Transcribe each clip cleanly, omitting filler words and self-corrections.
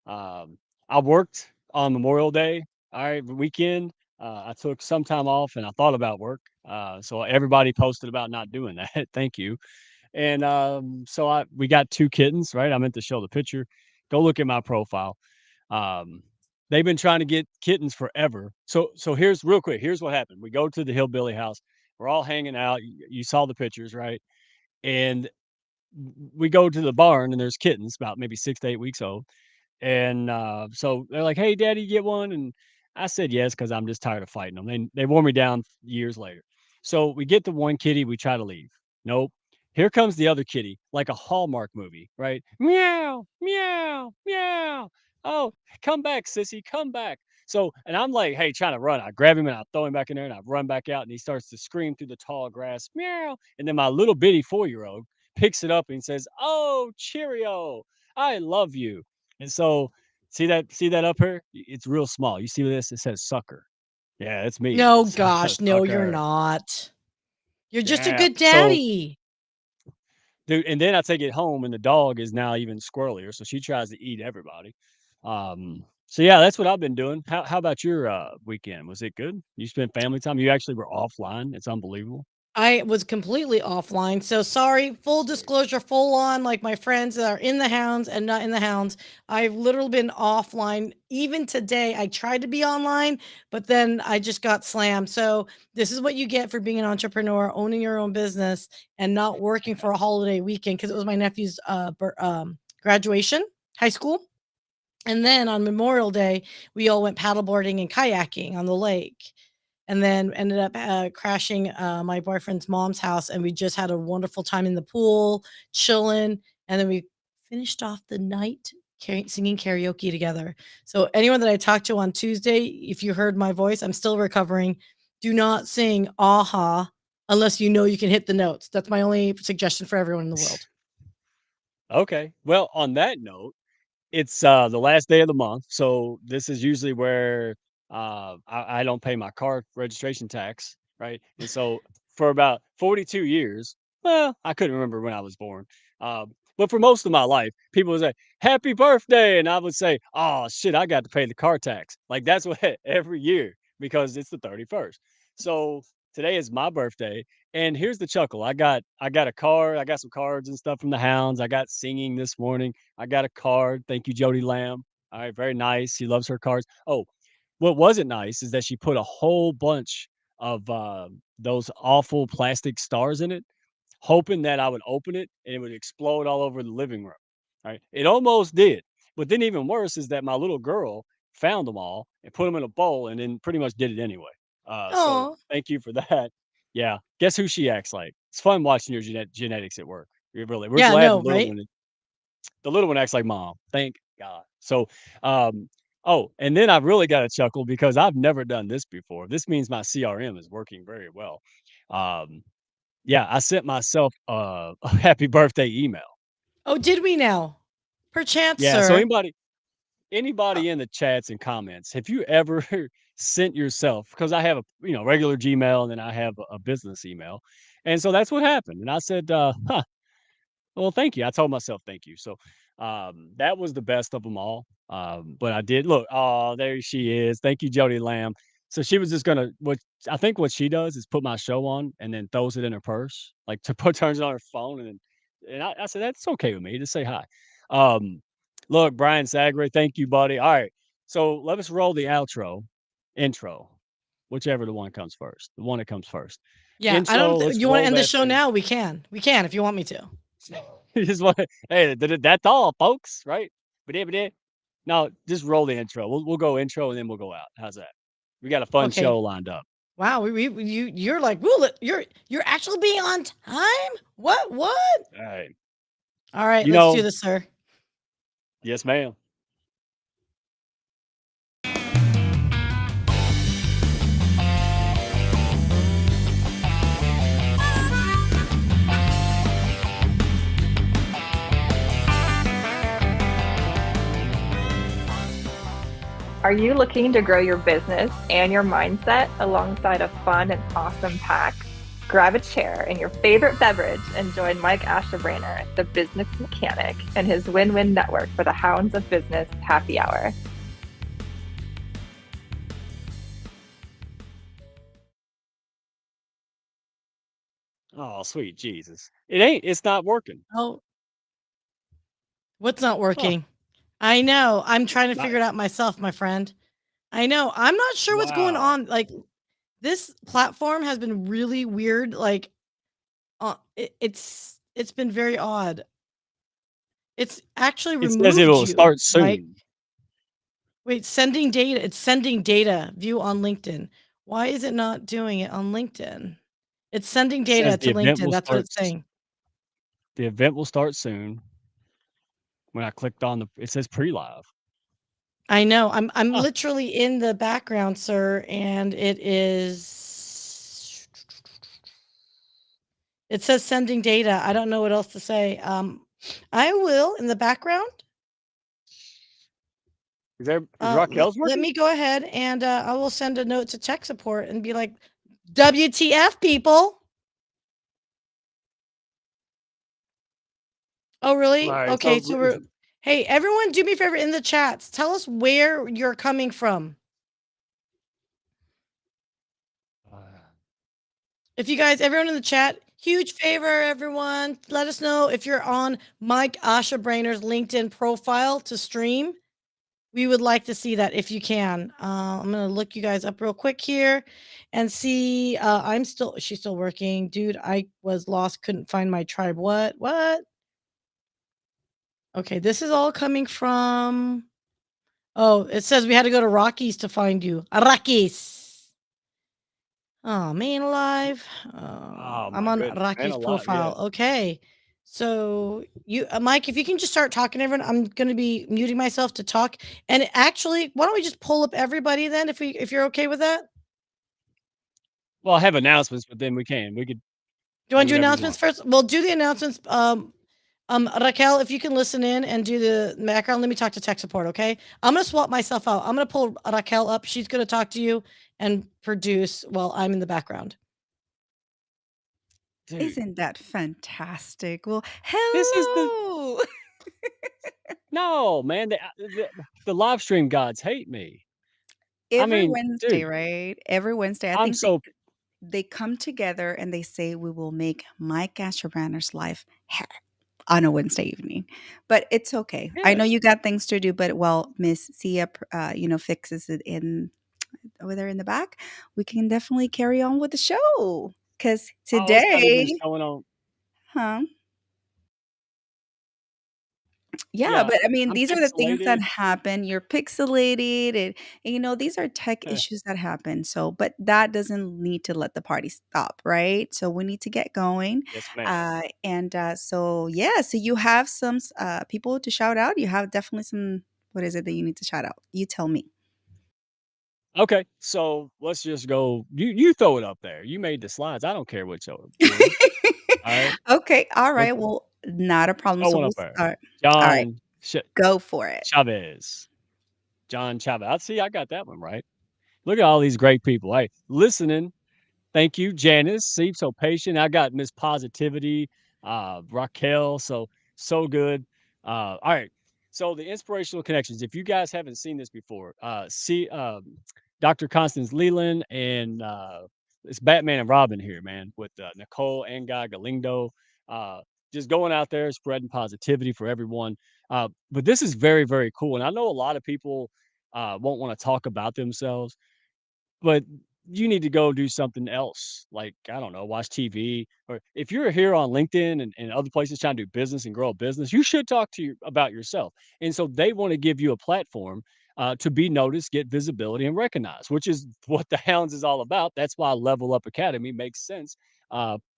Um, I worked on Memorial Day, all right, weekend. I took some time off and I thought about work. So everybody posted about not doing that. Thank you. And so we got 2 kittens, right? I meant to show the picture. Go look at my profile. Um, they've been trying to get kittens forever. So here's real quick. Here's what happened. We go to the hillbilly house. We're all hanging out. You saw the pictures, right? And we go to the barn and there's kittens about maybe 6 to 8 weeks old. And, so they're like, "Hey, daddy, get one?" And I said, "Yes," because 'cause I'm just tired of fighting them. They wore me down years later. So we get the one kitty, we try to leave. Nope. Here comes the other kitty, like a Hallmark movie, right? "Meow, meow, meow. Oh, come back, sissy, come back." So and I'm like, "Hey," trying to run. I grab him and I throw him back in there and I run back out and he starts to scream through the tall grass, "Meow." And then my little bitty 4-year-old picks it up and says, "Oh, Cheerio. I love you." And so, see that up here? It's real small. You see this? It says sucker. Yeah, it's me. No, gosh, no, you're Sucker. not. You're just a Yeah. good So, daddy. dude, and then I take it home, and the dog is now even squirrelier, so she tries to eat everybody. So yeah, that's what I've been doing. How about your weekend? Was it good? You spent family time? You actually were offline. It's unbelievable. I was completely offline, so sorry. Full disclosure, full on, like my friends that are in the hounds and not in the hounds. I've literally been offline. Even today, I tried to be online, but then I just got slammed. So this is what you get for being an entrepreneur, owning your own business, and not working for a holiday weekend because it was my nephew's graduation, high school. And then on Memorial Day, we all went paddleboarding and kayaking on the lake, and then ended up, crashing, my boyfriend's mom's house, and we just had a wonderful time in the pool, chilling, and then we finished off the night singing karaoke together. So anyone that I talked to on Tuesday, if you heard my voice, I'm still recovering. Do not sing "Aha" unless you know you can hit the notes. That's my only suggestion for everyone in the world. Okay. Well, on that note, it's, the last day of the month, so this is usually where, I don't pay my car registration tax, right? And so for about 42 years, well, I couldn't remember when I was born, but for most of my life, people would say, "Happy birthday," and I would say, "Oh, shit, I got to pay the car tax." Like, that's what every year because it's the 31st. So today is my birthday, and here's the chuckle. I got a card, I got some cards and stuff from the hounds, I got singing this morning. I got a card. Thank you, Jody Lamb. All right, very nice. She loves her cards. Oh, what wasn't nice is that she put a whole bunch of those awful plastic stars in it, hoping that I would open it and it would explode all over the living room. Right? It almost did. But then even worse is that my little girl found them all and put them in a bowl and then pretty much did it anyway. So Oh, thank you for that. Yeah. Guess who she acts like? It's fun watching your genetics at work. We're yeah, glad the no, little right? one acts like mom. Thank God. So, oh, and then I really got a chuckle because I've never done this before. This means my CRM is working very well. Um, yeah, I sent myself a happy birthday email. Oh, did we now? Perchance, Yeah. So sir. anybody in the chats and comments, have you ever sent yourself? Because I have a regular Gmail and then I have a business email, and so that's what happened. And I said, "Huh, well, thank you." I told myself thank you. So, that was the best of them all. But I did look. Oh, there she is. Thank you, Jody Lamb. So she was just gonna what I think what she does is put my show on and then throws it in her purse, like to put turns it on her phone, and I said that's okay with me. Just say hi. Um, look, Brian Sagre, thank you, buddy. All right, so let us roll the intro, whichever the one comes first. The one that comes first. Yeah, I Intro. don't Let's you wanna roll end the that show thing. now? We can. We can if you want me to. You just want hey, that's all, folks, right? Ba-da-ba-da. No, just roll the intro. We'll go intro and then we'll go out. How's that? We got a fun Okay. show lined up. Wow, you're like, "Rule it." You're actually being on time? What? All right. All right, You let's do know, this, sir. yes, ma'am. Are you looking to grow your business and your mindset alongside a fun and awesome pack? Grab a chair and your favorite beverage and join Mike Ashebrainer, the business mechanic, and his win win network for the Hounds of Business Happy Hour. Oh, sweet Jesus. It's not working. Oh, what's not Huh. working? I know. I'm trying to Not figure it out myself, my friend. I know. I'm not sure what's going wow. on. Like this platform has been really weird. Like it's been very odd. It's actually It says removed it'll you, start Mike. soon. Wait, sending data. It's sending data. View on LinkedIn. Why is it not doing it on LinkedIn? It's sending It says data to LinkedIn. That's what it's saying. the event will start soon. When I clicked on it says pre-live. I know. I'm Huh. literally in the background, sir, and it says sending data. I don't know what else to say. I will in the background. Is Raquel's Let working? me go ahead and I will send a note to tech support and be like, WTF, people. Oh, really? Alright, Okay, so so we're hey, everyone, do me a favor in the chats. Tell us where you're coming from. If you guys, everyone in the chat, huge favor, everyone. Let us know if you're on Mike Asha Brainer's LinkedIn profile to stream. We would like to see that if you can. I'm gonna look you guys up real quick here and see. She's still working. Dude, I was lost, couldn't find my tribe. What? What? Okay, this is all coming from. Oh, it says we had to go to Rockies to find you. Rockies. Oh, man alive. oh I'm my on goodness, man Rocky's alive, yeah. profile. Okay. So you, Mike, if you can just start talking to everyone, I'm going to be muting myself to talk. And actually, why don't we just pull up everybody then, if you're okay with that? Well, I have announcements, but then we could Do you do want to do whatever you announcements want. first? We'll do the announcements. Raquel, if you can listen in and do the background, let me talk to tech support. Okay. I'm going to swap myself out. I'm going to pull Raquel up. She's going to talk to you and produce while I'm in the background. Dude, Isn't that fantastic? Well, this is the hello. no, man, the live stream gods hate me. I Every mean, Wednesday, dude, right? Every Wednesday, I I'm think they so they come together and they say we will make Mike Asherbranner's life hair on a Wednesday evening. But it's okay. I yeah. know you got things to do, but while Miss Sia, fixes it in over there in the back, we can definitely carry on with the show. Because Oh, it's not even today, showing on huh? Yeah, yeah, but I mean, I'm these are the things that pixelated. happen. You're pixelated and these are tech issues that happen. So, but that doesn't need to let the party stop, right? So we need to get going. Yes, ma'am. So yeah, so you have some people to shout out. You have definitely some, what is it that you need to shout out? You tell me. Okay, so let's just go you throw it up there. You made the slides, I don't care what y'all doing, alright? Okay. All Let's right. Well, not a problem. throw So one we'll up there. start. All right. John Go for it. Chavez. John Chavez. I see, I got that one right. Look at all these great people, hey, listening. Thank you, Janice. Seems so patient. I got Miss Positivity, Raquel. So good. All right. So the inspirational connections. If you guys haven't seen this before, see Dr. Constance Leland and it's Batman and Robin here, man, with Nicole and Guy Galindo. Uh, just going out there, spreading positivity for everyone. But this is very, very cool. And I know a lot of people won't want to talk about themselves, but you need to go do something else, like, I don't know, watch TV, or if you're here on LinkedIn and other places trying to do business and grow a business, you should talk to you about yourself. And so they want to give you a platform to be noticed, get visibility, and recognized, which is what the Hounds is all about. That's why Level Up Academy makes sense.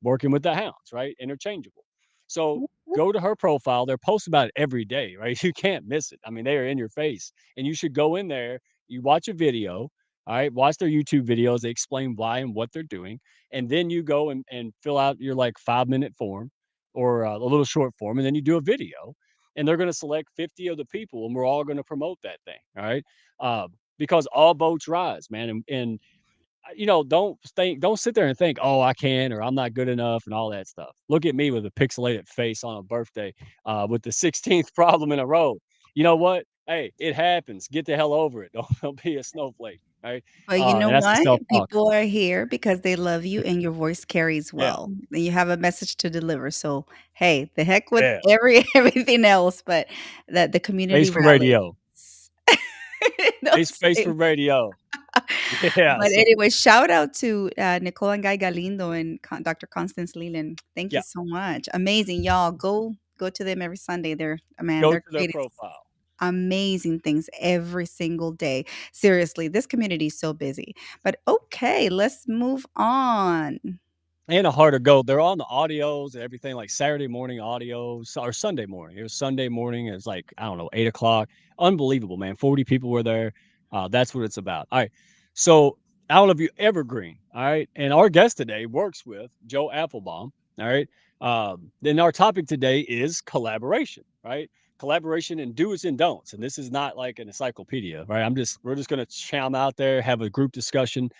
Working with the Hounds, right? Interchangeable. So go to her profile. They're posting about it every day, right? You can't miss it. I mean, they are in your face, and you should go in there. You watch a video, all right, watch their YouTube videos. They explain why and what they're doing. And then you go and fill out your like 5 minute form or a little short form. And then you do a video. And they're going to select 50 of the people and we're all going to promote that thing. All right. Because all boats rise, man. And don't sit there and think, "Oh, I can," or "I'm not good enough," and all that stuff. Look at me with a pixelated face on a birthday, with the 16th problem in a row. You know what? Hey, it happens. Get the hell over it. Don't be a snowflake, right? But you know And that's the what? self-talk. People are here because they love you and your voice carries Yeah, well, and you have a message to deliver. So, hey, the heck with yeah. everything else, but that the community Face for rallies. radio. Don't Face say for radio. Yeah, But so anyway, shout out to, Nicole and Guy Galindo and Dr. Constance Leland. Thank you yeah, so much. Amazing, y'all. Go to them every Sunday. go They're to their creating profile. amazing things every single day. Seriously, this community is so busy. But okay, let's move on. And a harder go. They're on the audios and everything, like Saturday morning audios or Sunday morning. It was Sunday morning. It was like, I don't know, 8 o'clock. Unbelievable, man. 40 people were there. That's what it's about. All right. So I don't know if you evergreen. All right. And our guest today works with Joe Applebaum. All right. Then our topic today is collaboration, right? Collaboration and do's and don'ts. And this is not like an encyclopedia, right? We're just going to chime out there, have a group discussion.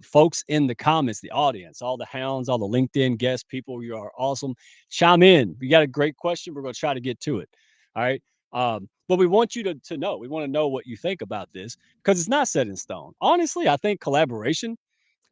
Folks in the comments, the audience, all the hounds, all the LinkedIn guest people, you are awesome. Chime in. You got a great question. We're going to try to get to it. All right. But we want you to know. We want to know what you think about this because it's not set in stone. Honestly, I think collaboration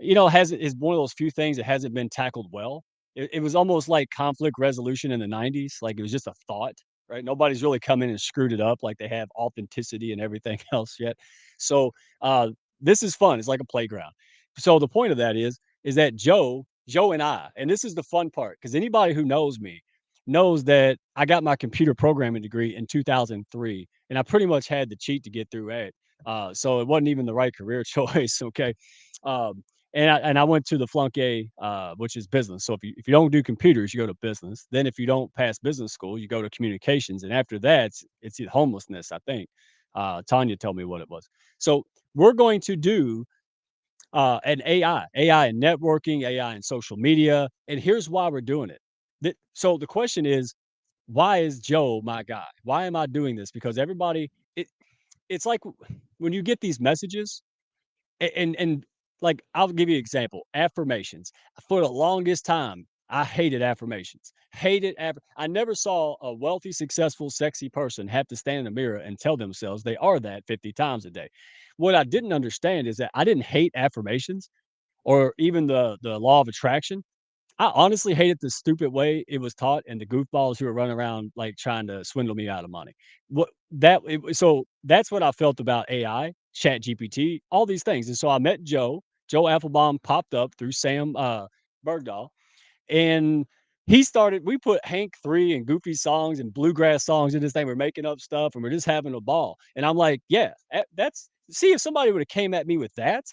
has is one of those few things that hasn't been tackled well. It was almost like conflict resolution in the 90s. Like it was just a thought, right? Nobody's really come in and screwed it up like they have authenticity and everything else yet. So uh, this is fun. It's like a playground. So the point of that is that Joe and I, and this is the fun part, because anybody who knows me knows that I got my computer programming degree in 2003, and I pretty much had to cheat to get through it. So it wasn't even the right career choice. Okay. Um, and I went to the flunky, which is business. So if you don't do computers, you go to business. Then if you don't pass business school, you go to communications, and after that, it's homelessness. I think Tanya told me what it was. So we're going to do an AI and networking, AI and social media, and here's why we're doing it. So the question is, why is Joe my guy? Why am I doing this? Because it's like when you get these messages and like I'll give you an example. Affirmations. For the longest time, I hated affirmations. I never saw a wealthy, successful, sexy person have to stand in the mirror and tell themselves they are that 50 times a day. What I didn't understand is that I didn't hate affirmations or even the law of attraction. I honestly hated the stupid way it was taught and the goofballs who were running around like trying to swindle me out of money. So that's what I felt about AI, Chat GPT, all these things. And so I met Joe. Joe Applebaum popped up through Sam Bergdahl, and we put Hank 3 and goofy songs and bluegrass songs in this thing. We're making up stuff and we're just having a ball. And I'm like, yeah, that's see if somebody would have came at me with that,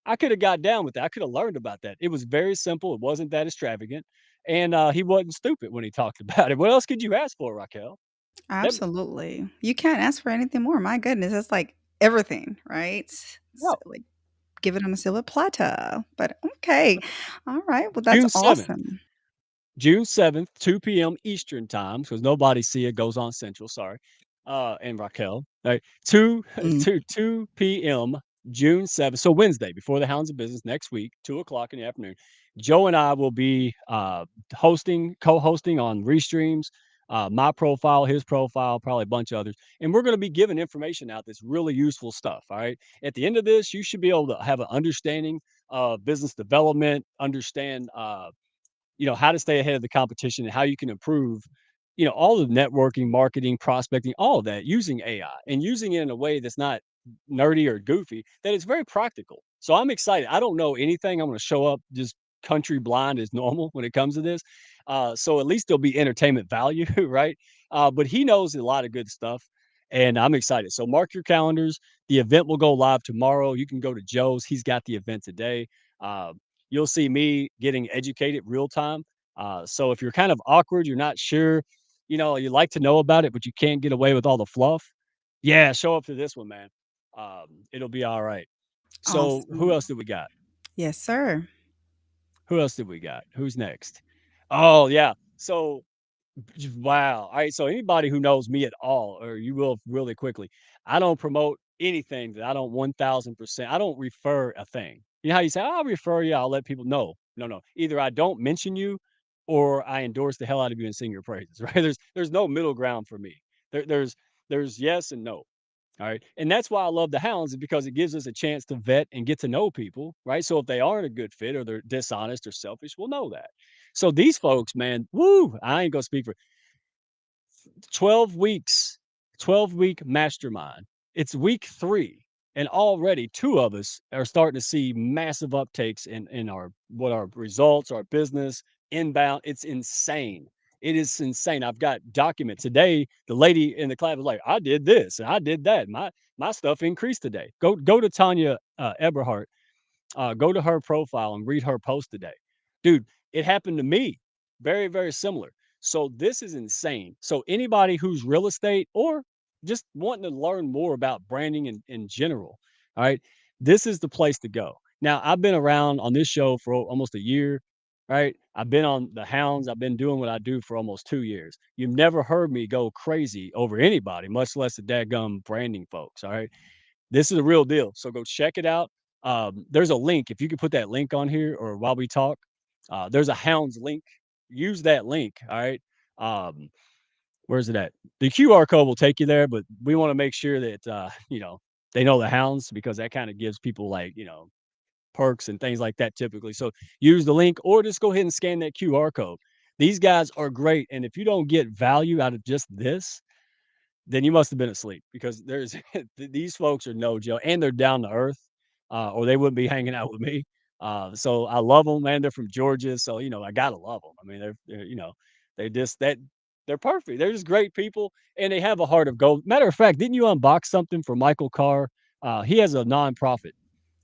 I could have got down with that. I could have learned about that. It was very simple. It wasn't that extravagant. And he wasn't stupid when he talked about it. What else could you ask for, Raquel? That Absolutely. You can't ask for anything more. My goodness, that's like everything, right? no. Like give it on a silver platter. But okay. All right. Well, that's June 7th. awesome. June 7th, 2 p.m. Eastern time, because nobody see it goes on Central, sorry. And Raquel, right? 2 Mm. 2 p.m. June 7th. So Wednesday, before the Hounds of Business next week, 2 o'clock in the afternoon. Joe and I will be co-hosting on Restreams, my profile, his profile, probably a bunch of others. And we're going to be giving information out that's really useful stuff. All right. At the end of this, you should be able to have an understanding of business development, understand how to stay ahead of the competition and how you can improve, all the networking, marketing, prospecting, all of that using AI and using it in a way that's not nerdy or goofy, that it's very practical. So I'm excited. I don't know anything. I'm going to show up just country blind as normal when it comes to this. So at least there'll be entertainment value, right? But he knows a lot of good stuff. And I'm excited. So mark your calendars. The event will go live tomorrow. You can go to Joe's. He's got the event today. Uh, you'll see me getting educated real time. So if you're kind of awkward, you're not sure, you like to know about it, but you can't get away with all the fluff. Yeah, show up to this one, man. It'll be all right. So who Awesome. else did we got? Yes, sir. Who else did we got? Who's next? Oh yeah. So wow. All right. So anybody who knows me at all, or you will really quickly, I don't promote anything that I don't 1000%. I don't refer a thing. You know how you say, "I'll refer you, I'll let people" know. No, no. Either I don't mention you or I endorse the hell out of you and sing your praises, right? There's no middle ground for me. There's yes and no. All right. And that's why I love the hounds is because it gives us a chance to vet and get to know people, right? So if they aren't a good fit or they're dishonest or selfish, we'll know that. So these folks, man, woo, I ain't gonna speak for 12 weeks, 12-week mastermind. It's week 3, and already 2 of us are starting to see massive uptakes in our what our results, our business, inbound. It's insane. It is insane. I've got documents. Today, the lady in the class was like, "I did this and I did that. My stuff increased today." Go to Tanya, Eberhardt, go to her profile and read her post today. Dude, it happened to me. Very, very similar. So this is insane. So anybody who's real estate or just wanting to learn more about branding in general, all right, this is the place to go. Now, I've been around on this show for almost a year, right? I've been on the hounds. I've been doing what I do for almost 2 years. You've never heard me go crazy over anybody, much less the dadgum branding folks. All right. This is a real deal, so go check it out. There's a link, if you could put that link on here or while we talk, there's a Hounds link. Use that link, all right? Um, where's it at? The QR code will take you there, but we wanna make sure that, they know the Hounds because that kinda gives people, like, perks and things like that typically. So use the link or just go ahead and scan that QR code. These guys are great, and if you don't get value out of just this, then you must have been asleep because there's these folks are no joke, and they're down to earth, or they wouldn't be hanging out with me. So I love them, man. They're from Georgia, so I gotta love them. I mean, they're they just that they're perfect. They're just great people, and they have a heart of gold. Matter of fact, didn't you unbox something for Michael Carr? He has a nonprofit,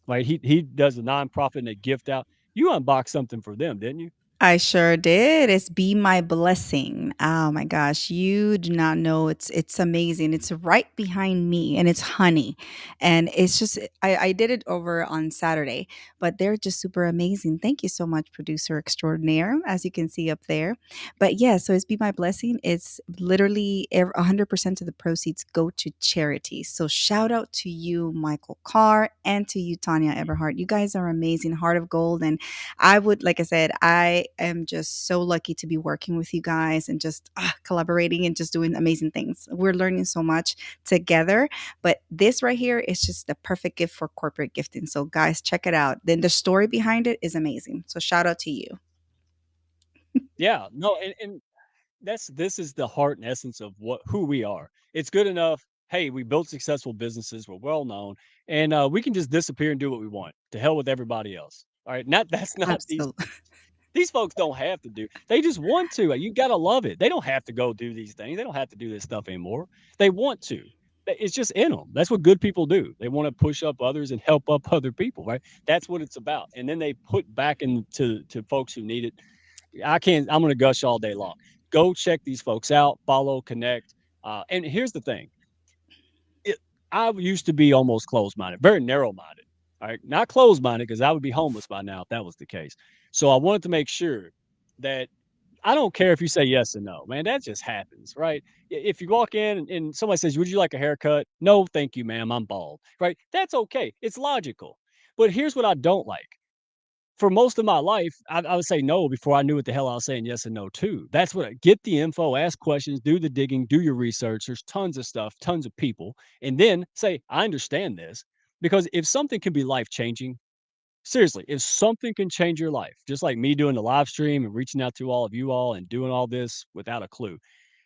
right? He does a nonprofit and they gift out. You unboxed something for them, didn't you? I sure did. It's Be My Blessing. Oh my gosh, you do not know. It's amazing. It's right behind me and it's honey. And it's just I did it over on Saturday, but they're just super amazing. Thank you so much, producer extraordinaire, as you can see up there. But yeah, so it's Be My Blessing. It's literally 100% of the proceeds go to charity. So shout out to you, Michael Carr, and to you, Tanya Eberhardt. You guys are amazing, heart of gold. And I would, like I said, I am just so lucky to be working with you guys and just collaborating and just doing amazing things. We're learning so much together. But this right here is just the perfect gift for corporate gifting. So, guys, check it out. Then the story behind it is amazing. So, shout out to you. Yeah, no, and this is the heart and essence of who we are. It's good enough. Hey, we built successful businesses. We're well known, and we can just disappear and do what we want. To hell with everybody else. All right, not that's not these Absolutely. folks. These folks don't have to do. They just want to. You gotta love it. They don't have to go do these things. They don't have to do this stuff anymore. They want to. It's just in them. That's what good people do. They want to push up others and help up other people, right? That's what it's about. And then they put back into to folks who need it. I can't. I'm going to gush all day long. Go check these folks out. Follow, connect. And here's the thing. It, I used to be almost closed minded, very narrow minded. All right, not closed minded because I would be homeless by now if that was the case. So I wanted to make sure that I don't care if you say yes or no, man. That just happens, right? If you walk in and somebody says, "Would you like a haircut?" No, thank you, ma'am. I'm bald. Right? That's okay. It's logical. But here's what I don't like for most of my life, I would say no before I knew what the hell I was saying yes and no to. That's what get the info, ask questions, do the digging, do your research. There's tons of stuff, tons of people, and then say, I understand this. Because if something can be life changing, seriously, if something can change your life, just like me doing the live stream and reaching out to all of you all and doing all this without a clue,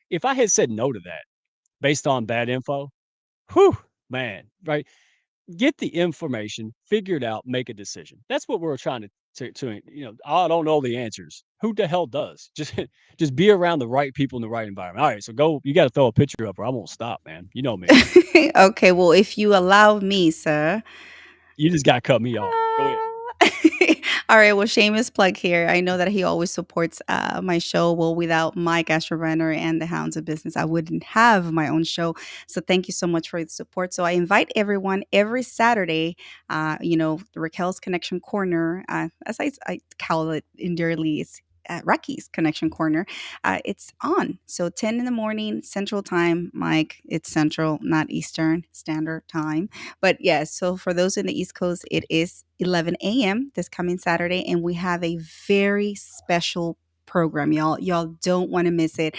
if I had said no to that based on bad info, whew, man, right? Get the information, figure it out, make a decision. That's what we're trying to I don't know the answers. Who the hell does? Just be around the right people in the right environment. All right, so go. You got to throw a picture up, or I won't stop, man. You know me. Okay, well, if you allow me, sir. You just got to cut me off. Go ahead. All right. Well, shameless plug here. I know that he always supports my show. Well, without Mike Asherbrenner and the Hounds of Business, I wouldn't have my own show. So thank you so much for the support. So I invite everyone every Saturday, the Raquel's Connection Corner, as I call it endearly, Rocky's Connection Corner, it's on. So 10 in the morning Central Time, Mike. It's Central, not Eastern Standard Time. But yes, so for those in the East Coast, it is 11 a.m. this coming Saturday, and we have a very special program, y'all. Y'all don't want to miss it.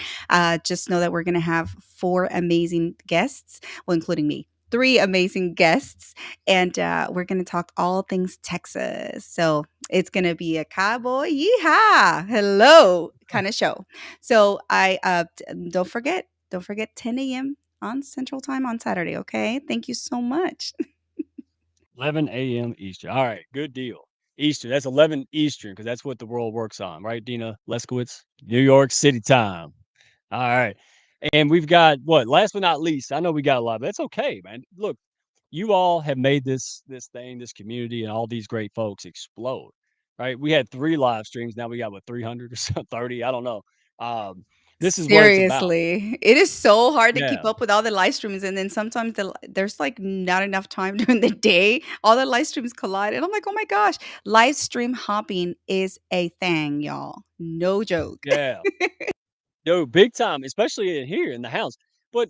Just know that we're going to have four amazing guests, well, including me. Three amazing guests, and we're going to talk all things Texas. So it's going to be a cowboy yeehaw, hello kind of show. So don't forget 10 a.m. on Central Time on Saturday. Okay, thank you so much. 11 a.m. Eastern. All right, good deal. Eastern. That's 11 Eastern because that's what the world works on, right, Dina Leskowitz? New York City time. All right. And we've got what? Last but not least, I know we got a lot, but that's okay, man. Look, you all have made this thing, this community, and all these great folks explode, right? We had 3 live streams, now we got, what, 300 or so 30, I don't know. Um, this is what it's about. Seriously, it is so hard to keep Yeah, up with all the live streams, and then sometimes there's like not enough time during the day. All the live streams collide, and I'm like, oh my gosh, live stream hopping is a thing, y'all. No joke. yeah. No, big time, especially in here in the house. But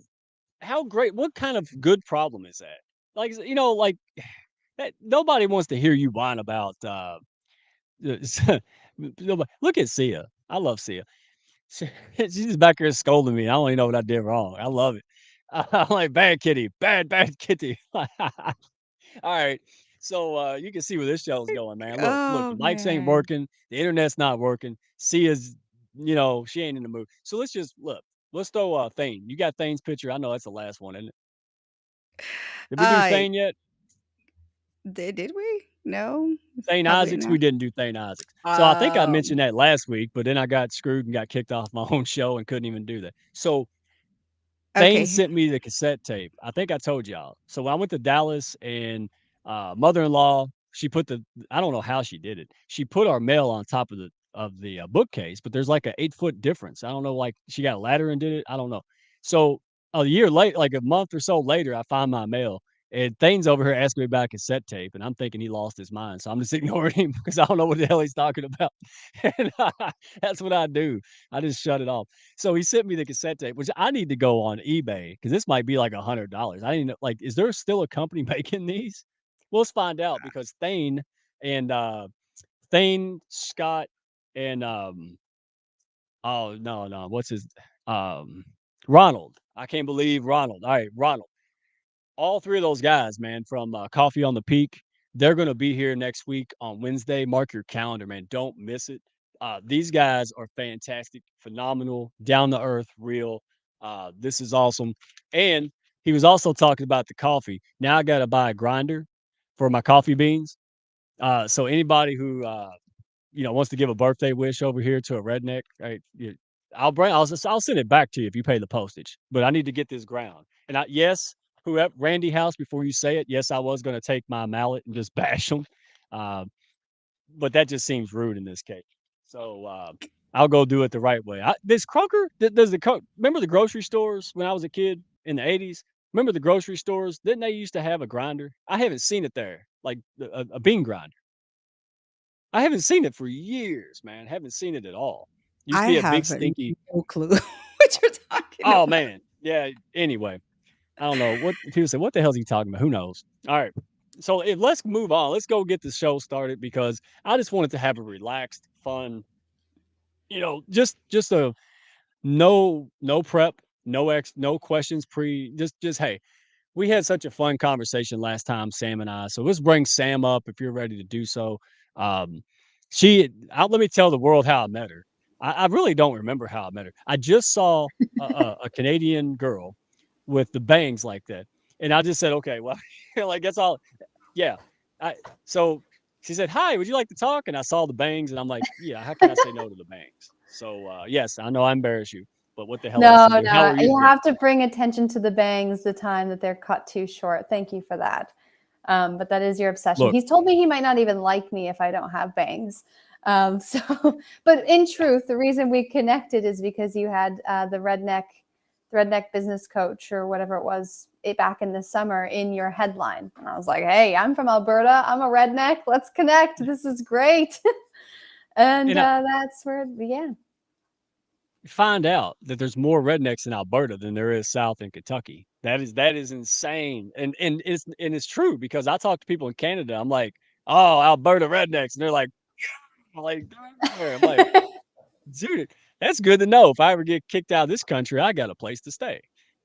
how great what kind of good problem is that? Like, like, that nobody wants to hear you whine about, nobody look at Sia. I love Sia. She she's just back here scolding me. I don't even know what I did wrong. I love it. I'm like, "Bad kitty, bad kitty." Alright. So, you can see where this show's going, man. Look, Oh the mics ain't man. working, the internet's not working, Sia's, she ain't in the mood. So let's just look, let's throw, Thane. You got Thane's picture? I know that's the last one, isn't it? Did we do I Thane yet? did we? No, Thane probably Isaacs? We not. didn't do Thane Isaacs. So I think I mentioned Um. that last week, but then I got screwed and got kicked off my own show and couldn't even do that. So Thane Okay. sent me the cassette tape. I think I told y'all. So when I went to Dallas and, mother-in-law, she put the I don't know how she did it. She put our mail on top of the bookcase, but there's like a 8-foot difference. I don't know, like, she got a ladder and did it. I don't know. So a year late, like a month or so later, I find my mail, and Thane's over here asking me about a cassette tape, and I'm thinking he lost his mind. So I'm just ignoring him because I don't know what the hell he's talking about. And that's what I do. I just shut it off. So he sent me the cassette tape, which I need to go on eBay because this might be like $100. I didn't know, like, is there still a company making these? Well, let's find out because and Thane Scott and oh no, what's his um Ronald. I can't believe Ronald. All right, Ronald. All 3 of those guys, man, from, Coffee on the Peak, they're gonna be here next week on Wednesday. Mark your calendar, man. Don't miss it. These guys are fantastic, phenomenal, down to earth, real. This is awesome. And he was also talking about the coffee. Now I gotta buy a grinder for my coffee beans. So anybody who, wants to give a birthday wish over here to a redneck, right? I'll send it back to you if you pay the postage. But I need to get this ground. And yes, whoever Randy House, before you say it, yes, I was going to take my mallet and just bash them, uh, but that just seems rude in this case. So I'll go do it the right way. This Kroger, does remember the grocery stores when I was a kid in the '80s? Remember the grocery stores? Didn't they used to have a grinder? I haven't seen it there, like a bean grinder. I haven't seen it for years, man. Haven't seen it at all. Used to I be a big have stinky no clue what you're talking oh, about. man. Yeah, anyway, I don't know what people say, "What the hell is he talking about?" Who knows? Alright. So, let's move on. Let's go get the show started because I just wanted to have a relaxed, fun, just a no prep, no questions just, "Hey, we had such a fun conversation last time, Sam and I. So let's bring Sam up if you're ready to do so. Um, let me tell the world how I met her. I really don't remember how I met her. I just saw a Canadian girl with the bangs like that, and I just said, okay, well, like that's all. Yeah. I, so she said, "Hi, would you like to talk?" And I saw the bangs, and I'm like, "Yeah, how can I say no to the bangs?" So yes, I know I embarrass you, but what the hell else No, to do? How no, are you you today? have to bring attention to the bangs the time that they're cut too short. Thank you for that. But that is your obsession. Look, He's told me he might not even like me if I don't have bangs. So, but in truth, the reason we connected is because you had the redneck business coach or whatever it was back in the summer in your headline. And I was like, hey, I'm from Alberta. I'm a redneck. Let's connect. This is great. And And I that's where, yeah. find out that there's more rednecks in Alberta than there is south in Kentucky. That is insane. And it's true because I talk to people in Canada. I'm like, "Oh, Alberta rednecks." And they're like, I'm like, "They're everywhere." I'm like, dude, that's good to know. If I ever get kicked out of this country, I got a place to stay.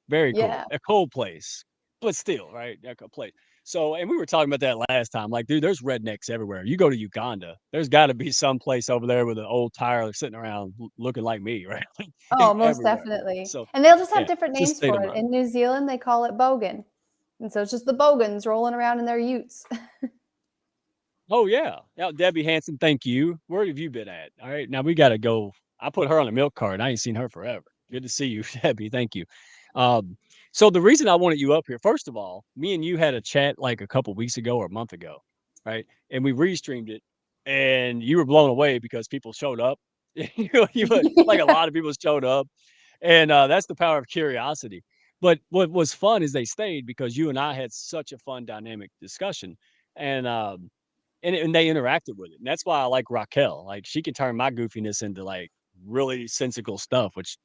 Very cool. Yeah. A cold place, but still, right? Like a place. So, and we were talking about that last time. Like, dude, there's rednecks everywhere. You go to Uganda, there's got to be some place over there with an old tire sitting around looking like me, right? Oh, most Everywhere. definitely. So, And they'll just have yeah, different just names state of for it. mind. In New Zealand, they call it bogan. And so it's just the bogans rolling around in their utes. Oh, yeah. Now, Debbie Hanson, thank you. Where have you been at? All right. Now we got to go. I put her on a milk cart. I ain't seen her forever. Good to see you, Debbie. Thank you. Um, so the reason I wanted you up here, first of all, me and you had a chat like a couple weeks ago or a month ago, right? And we restreamed it, and you were blown away because people showed up. Like a Yeah. lot of people showed up, and that's the power of curiosity. But what was fun is they stayed because you and I had such a fun dynamic discussion, and and they interacted with it. And that's why I like Raquel. Like she can turn my goofiness into like really sensical stuff, which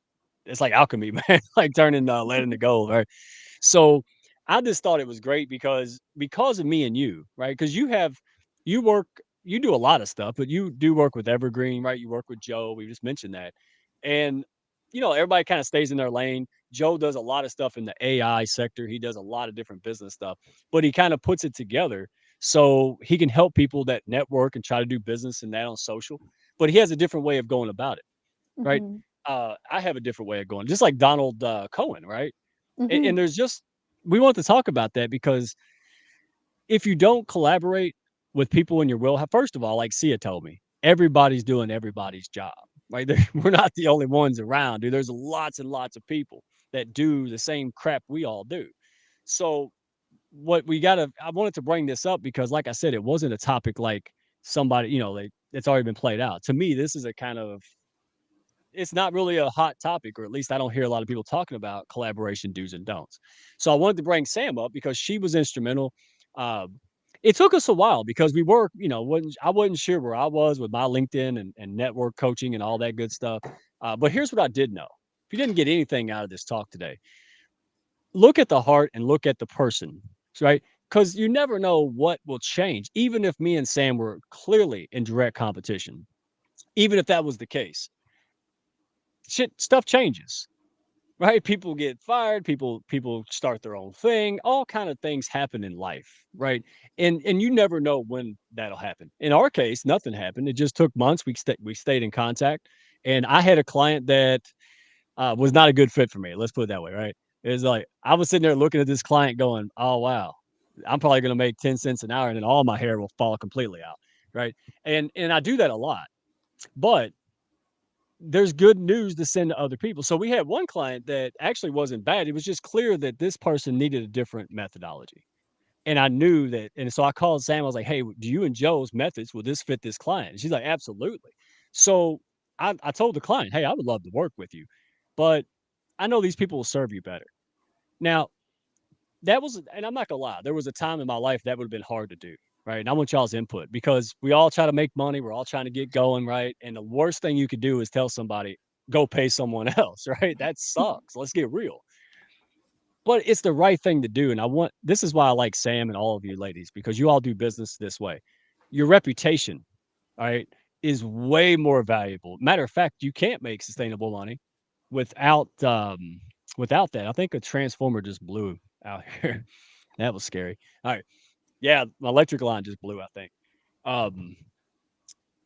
it's like alchemy, man. Like turning lead into gold, right? So I just thought it was great because of me and you, right? Because you work you do a lot of stuff, but you do work with Evergreen, right? You work with Joe. We just mentioned that. And everybody kind of stays in their lane. Joe does a lot of stuff in the AI sector. He does a lot of different business stuff, but he kind of puts it together so he can help people that network and try to do business and that on social. But he has a different way of going about it, right? Hmm. I have a different way of going, just like Donald Cohen, right? And Hmm. there's just we want to talk about that because if you don't collaborate with people in your will, first of all, like Sia told me, everybody's doing everybody's job, right? We're not the only ones around, dude. There's lots and lots of people that do the same crap we all do. So what we gotta I wanted to bring this up because like I said, it wasn't a topic like somebody, like it's already been played out. To me, this is a kind of it's not really a hot topic, or at least I don't hear a lot of people talking about collaboration do's and don'ts. So I wanted to bring Sam up because she was instrumental. Um, it took us a while because we were, I wasn't sure where I was with my LinkedIn and network coaching and all that good stuff. But here's what I did know. If you didn't get anything out of this talk today, look at the heart and look at the person, right? Because you never know what will change. Even if me and Sam were clearly in direct competition, even if that was the case, shit, stuff changes, right? People get fired, people start their own thing, all kind of things happen in life, right? And you never know when that'll happen. In our case, nothing happened. It just took months. We stayed in contact, and I had a client that was not a good fit for me. Let's put it that way, right? It's like I was sitting there looking at this client, going, "Oh wow, I'm probably going to make 10 cents an hour, and then all my hair will fall completely out," right? And I do that a lot, but there's good news to send to other people. So we had one client that actually wasn't bad. It was just clear that this person needed a different methodology. And I knew that. And so I called Sam. I was like, hey, do you and Joe's methods, will this fit this client? And she's like, absolutely. So I told the client, hey, I would love to work with you, but I know these people will serve you better. Now, that was and I'm not gonna lie, there was a time in my life that would have been hard to do, right? And I want y'all's input because we all try to make money, we're all trying to get going, right? And the worst thing you could do is tell somebody, go pay someone else, right? That sucks. Let's get real. But it's the right thing to do. And this is why I like Sam and all of you ladies, because you all do business this way. Your reputation, all right, is way more valuable. Matter of fact, you can't make sustainable money without without that. I think a transformer just blew out here. That was scary. All right. Yeah, my electric line just blew, I think. Um,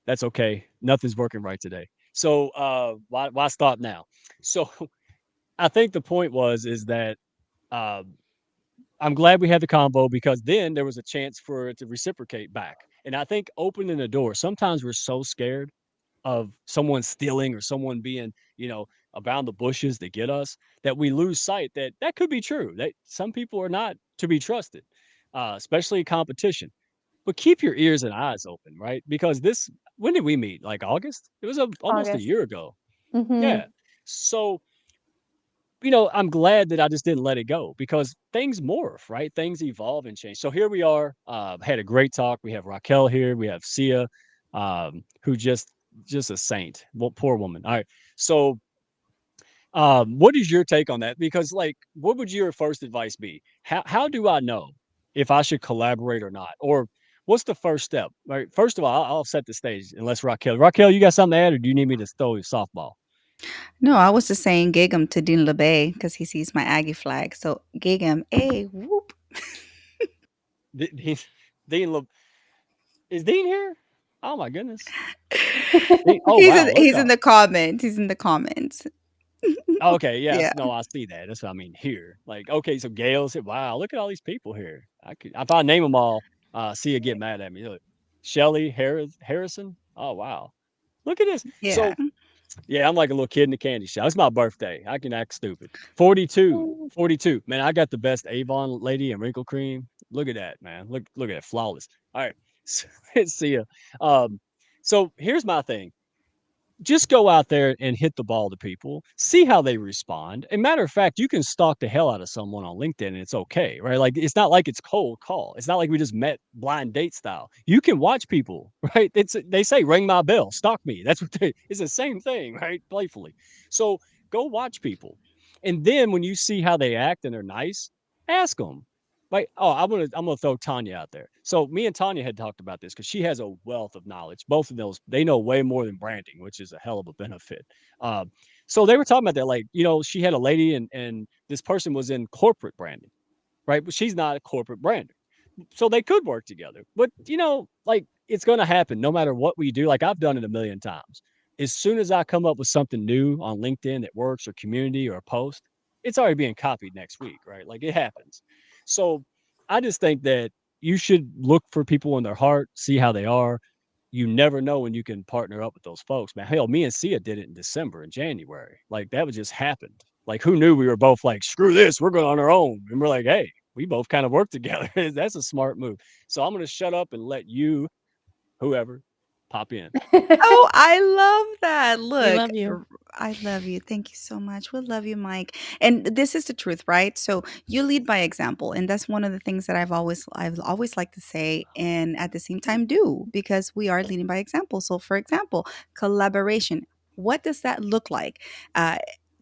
that's okay. Nothing's working right today. So why stop now? So I think the point is that uh, I'm glad we had the combo because then there was a chance for it to reciprocate back. And I think opening the door, sometimes we're so scared of someone stealing or someone being, around the bushes to get us that we lose sight that that could be true. That some people are not to be trusted, especially in competition. But keep your ears and eyes open, right? Because when did we meet? Like August? It was almost a August. year ago. Hmm. Yeah. So I'm glad that I just didn't let it go because things morph, right? Things evolve and change. So here we are. Had a great talk. We have Raquel here. We have Sia, who just just a saint. Well, poor woman. All right. So, what is your take on that? Because, like, what would your first advice be? How do I know if I should collaborate or not? Or what's the first step? Right. First of all, I'll set the stage. Unless Raquel, you got something to add, or do you need me to throw you a softball? No, I was just saying gig him to Dean LeBay because he sees my Aggie flag. So gig him, hey, whoop. Dean, Dean, is Dean here? Oh my goodness. Dean, oh wow, look He's up. in the comments. He's in the comments. Okay, yes, Yeah. no, I see that. That's what I mean here. Like, okay, so Gail said, "Wow, look at all these people here." I could, if I name them all, see it get mad at me. Look, Shelly Harrison. Oh wow, look at this. Yeah. So yeah, I'm like a little kid in the candy shop. It's my birthday. I can act stupid. 42, 42. Man, I got the best Avon lady and wrinkle cream. Look at that, man. Look at that, flawless. All right, see ya. Um, so here's my thing, just go out there and hit the ball to people, see how they respond. And matter of fact, you can stalk the hell out of someone on LinkedIn and it's okay, right? Like it's not like it's cold call. It's not like we just met blind date style. You can watch people, right? They say ring my bell, stalk me. That's what it's the same thing, right? Playfully. So go watch people. And then when you see how they act and they're nice, ask them. Like, oh, I'm gonna throw Tanya out there. So me and Tanya had talked about this because she has a wealth of knowledge. Both of those, they know way more than branding, which is a hell of a benefit. Um, so they were talking about that, like, she had a lady and this person was in corporate branding, right? But she's not a corporate brander. So they could work together. But like it's gonna happen no matter what we do. Like I've done it a million times. As soon as I come up with something new on LinkedIn that works or community or a post, it's already being copied next week, right? Like it happens. So I just think that you should look for people in their heart, see how they are. You never know when you can partner up with those folks, man. Hell, me and Sia did it in December and January. Like that was just happened. Like who knew we were both like, screw this, we're going on our own. And we're like, hey, we both kind of work together. That's a smart move. So I'm gonna shut up and let you, whoever, pop in. Oh, I love that. We Look, love you. I love you. Thank you so much. We love you, Mike. And this is the truth, right? So you lead by example, and that's one of the things that I've always liked to say, and at the same time do, because we are leading by example. So, for example, collaboration. What does that look like? Uh,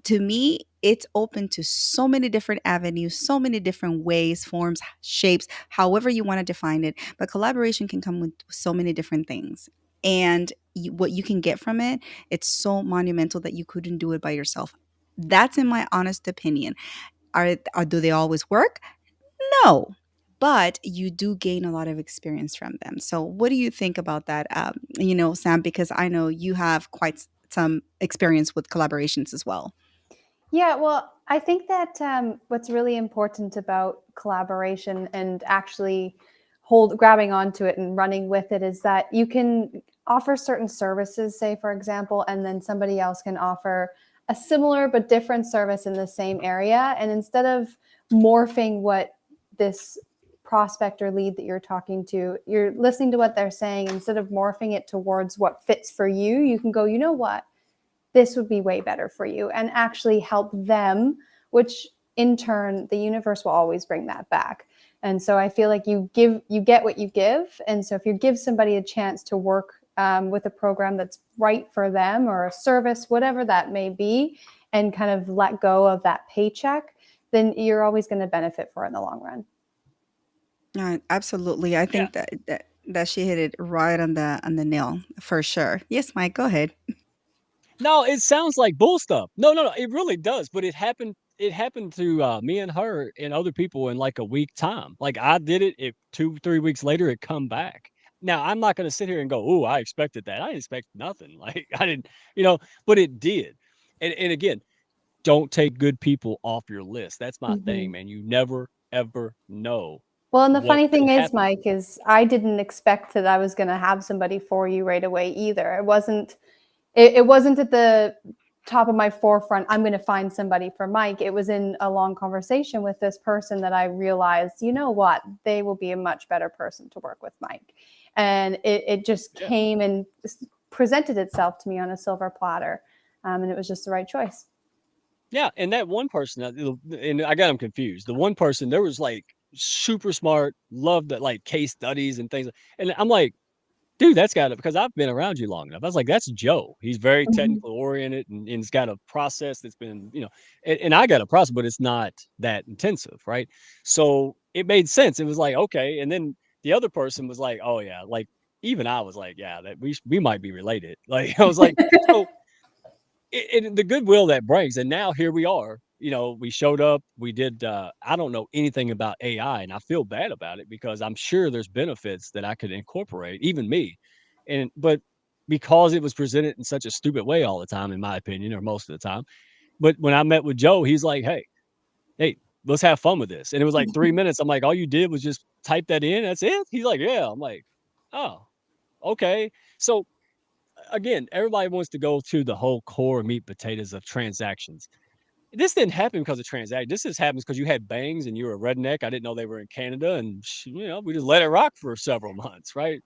to me, it's open to so many different avenues, so many different ways, forms, shapes, however you want to define it. But collaboration can come with so many different things, and what you can get from it, it's so monumental that you couldn't do it by yourself. That's in my honest opinion. Do they always work? No, but you do gain a lot of experience from them. So what do you think about that, Sam? Because I know you have quite some experience with collaborations as well. Yeah, well, I think that what's really important about collaboration and actually grabbing onto it and running with it is that you can offer certain services, say for example, and then somebody else can offer a similar but different service in the same area. And instead of morphing what this prospect or lead that you're talking to, you're listening to what they're saying, instead of morphing it towards what fits for you, you can go, you know what? This would be way better for you, and actually help them, which in turn the universe will always bring that back. And so I feel like you get what you give. And so if you give somebody a chance to work with a program that's right for them, or a service, whatever that may be, and kind of let go of that paycheck, then you're always going to benefit for it in the long run. Absolutely, I Yeah. think that she hit it right on the nail for sure. Yes, Mike, go ahead. No, it sounds like bull stuff. No, no, no, it really does. But it happened to me and her and other people in like a week time. Like I did it, 2, 3 weeks later, it come back. Now I'm not gonna sit here and go, "Oh, I expected that." I didn't expect nothing. Like I didn't, but it did. And again, don't take good people off your list. That's my Mm-hmm. thing, man. You never ever know Well, and the what funny could thing is, happen. Mike, is I didn't expect that I was going to have somebody for you right away either. It wasn't at the top of my forefront. I'm going to find somebody for Mike. It was in a long conversation with this person that I realized, you know what, they will be a much better person to work with Mike. And it just Yeah. came and presented itself to me on a silver platter. And it was just the right choice. Yeah, and that one person, and I got them confused. The one person, there was like super smart, loved that like case studies and things. And I'm like, dude, that's got to, because I've been around you long enough. I was like, that's Joe. He's very Mhm. technical oriented and he's got a process that's been, and I got a process, but it's not that intensive, right? So it made sense. It was like, okay. And then the other person was like, oh yeah, like even I was like, yeah, that we might be related. Like I was like, so the goodwill that brings, and now here we are. We showed up. We did. I don't know anything about AI, and I feel bad about it because I'm sure there's benefits that I could incorporate, even me. But because it was presented in such a stupid way all the time, in my opinion, or most of the time. But when I met with Joe, he's like, hey, let's have fun with this. And it was like 3 minutes. I'm like, all you did was just type that in. That's it. He's like, yeah. I'm like, oh, okay. So again, everybody wants to go to the whole core meat potatoes of transactions. This didn't happen because of transaction. This just happens because you had bangs and you were a redneck. I didn't know they were in Canada, and we just let it rock for several months, right?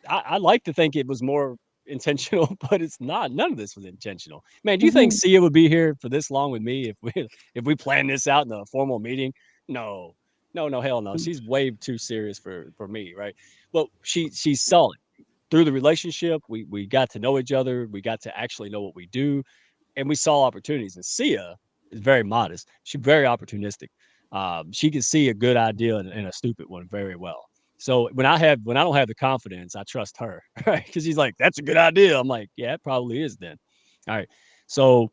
I like to think it was more intentional, but it's not. None of this was intentional. Man, do you think Mhm. Sia would be here for this long with me if we if we planned this out in a formal meeting? No, no, no, hell no. She's way too serious for me, right? But she's solid through the relationship. We got to know each other. We got to actually know what we do, and we saw opportunities. And Sia is very modest. She's very opportunistic. She can see a good idea and a stupid one very well. So when I don't have the confidence, I trust her, right? Because she's like, "That's a good idea." I'm like, "Yeah, it probably is." Then, all right. So,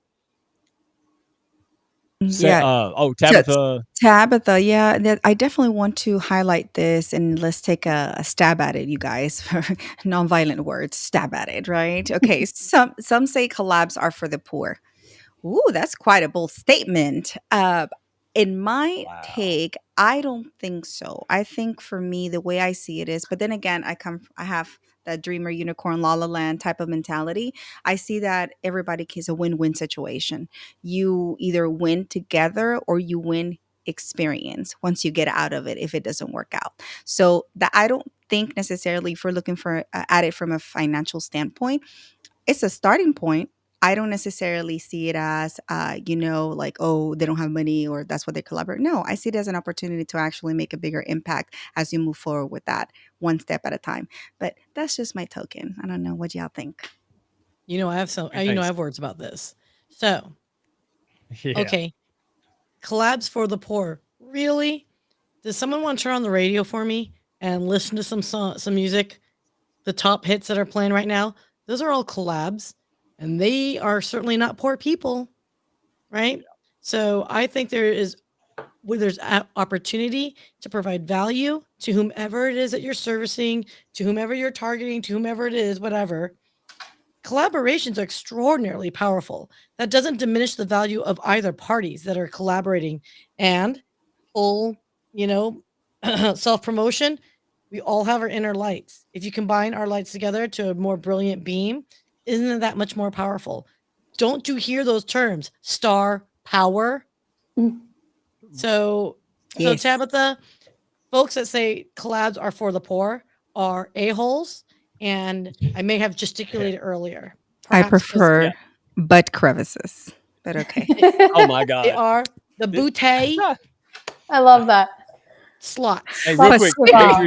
Yeah. So, Tabitha, Tabitha, yeah, I definitely want to highlight this and let's take a stab at it, you guys. Nonviolent words, stab at it, right? Okay, some say collabs are for the poor. Ooh, that's quite a bold statement. In my wow, take, I don't think so. I think for me, the way I see it is, but then again, I have that dreamer unicorn la la land type of mentality. I see that everybody is a win-win situation. You either win together or you win experience once you get out of it if it doesn't work out. So that I don't think necessarily if we're looking for at it from a financial standpoint, it's a starting point. I don't necessarily see it as, like, oh, they don't have money or that's what they collaborate. No, I see it as an opportunity to actually make a bigger impact as you move forward with that one step at a time. But that's just my token. I don't know what y'all think. I have some. hey, I thanks. have words about this. So, Yeah, okay, collabs for the poor. Really? Does someone want to turn on the radio for me and listen to some music? The top hits that are playing right now. Those are all collabs, and they are certainly not poor people, right? So I think there is where there's opportunity to provide value to whomever it is that you're servicing, to whomever you're targeting, to whomever it is, whatever. Collaborations are extraordinarily powerful. That doesn't diminish the value of either parties that are collaborating. And full, you know, self promotion, we all have our inner lights. If you combine our lights together to a more brilliant beam, isn't it that much more powerful? Don't you hear those terms? Star power. Mm. So Yes, Tabitha, folks that say collabs are for the poor are a-holes, and I may have yeah, gesticulated earlier, I perhaps because yeah. prefer butt crevices, but okay. they Oh my they God. are the Th- bootay I love that. Hey, slots. real Like quick, spa.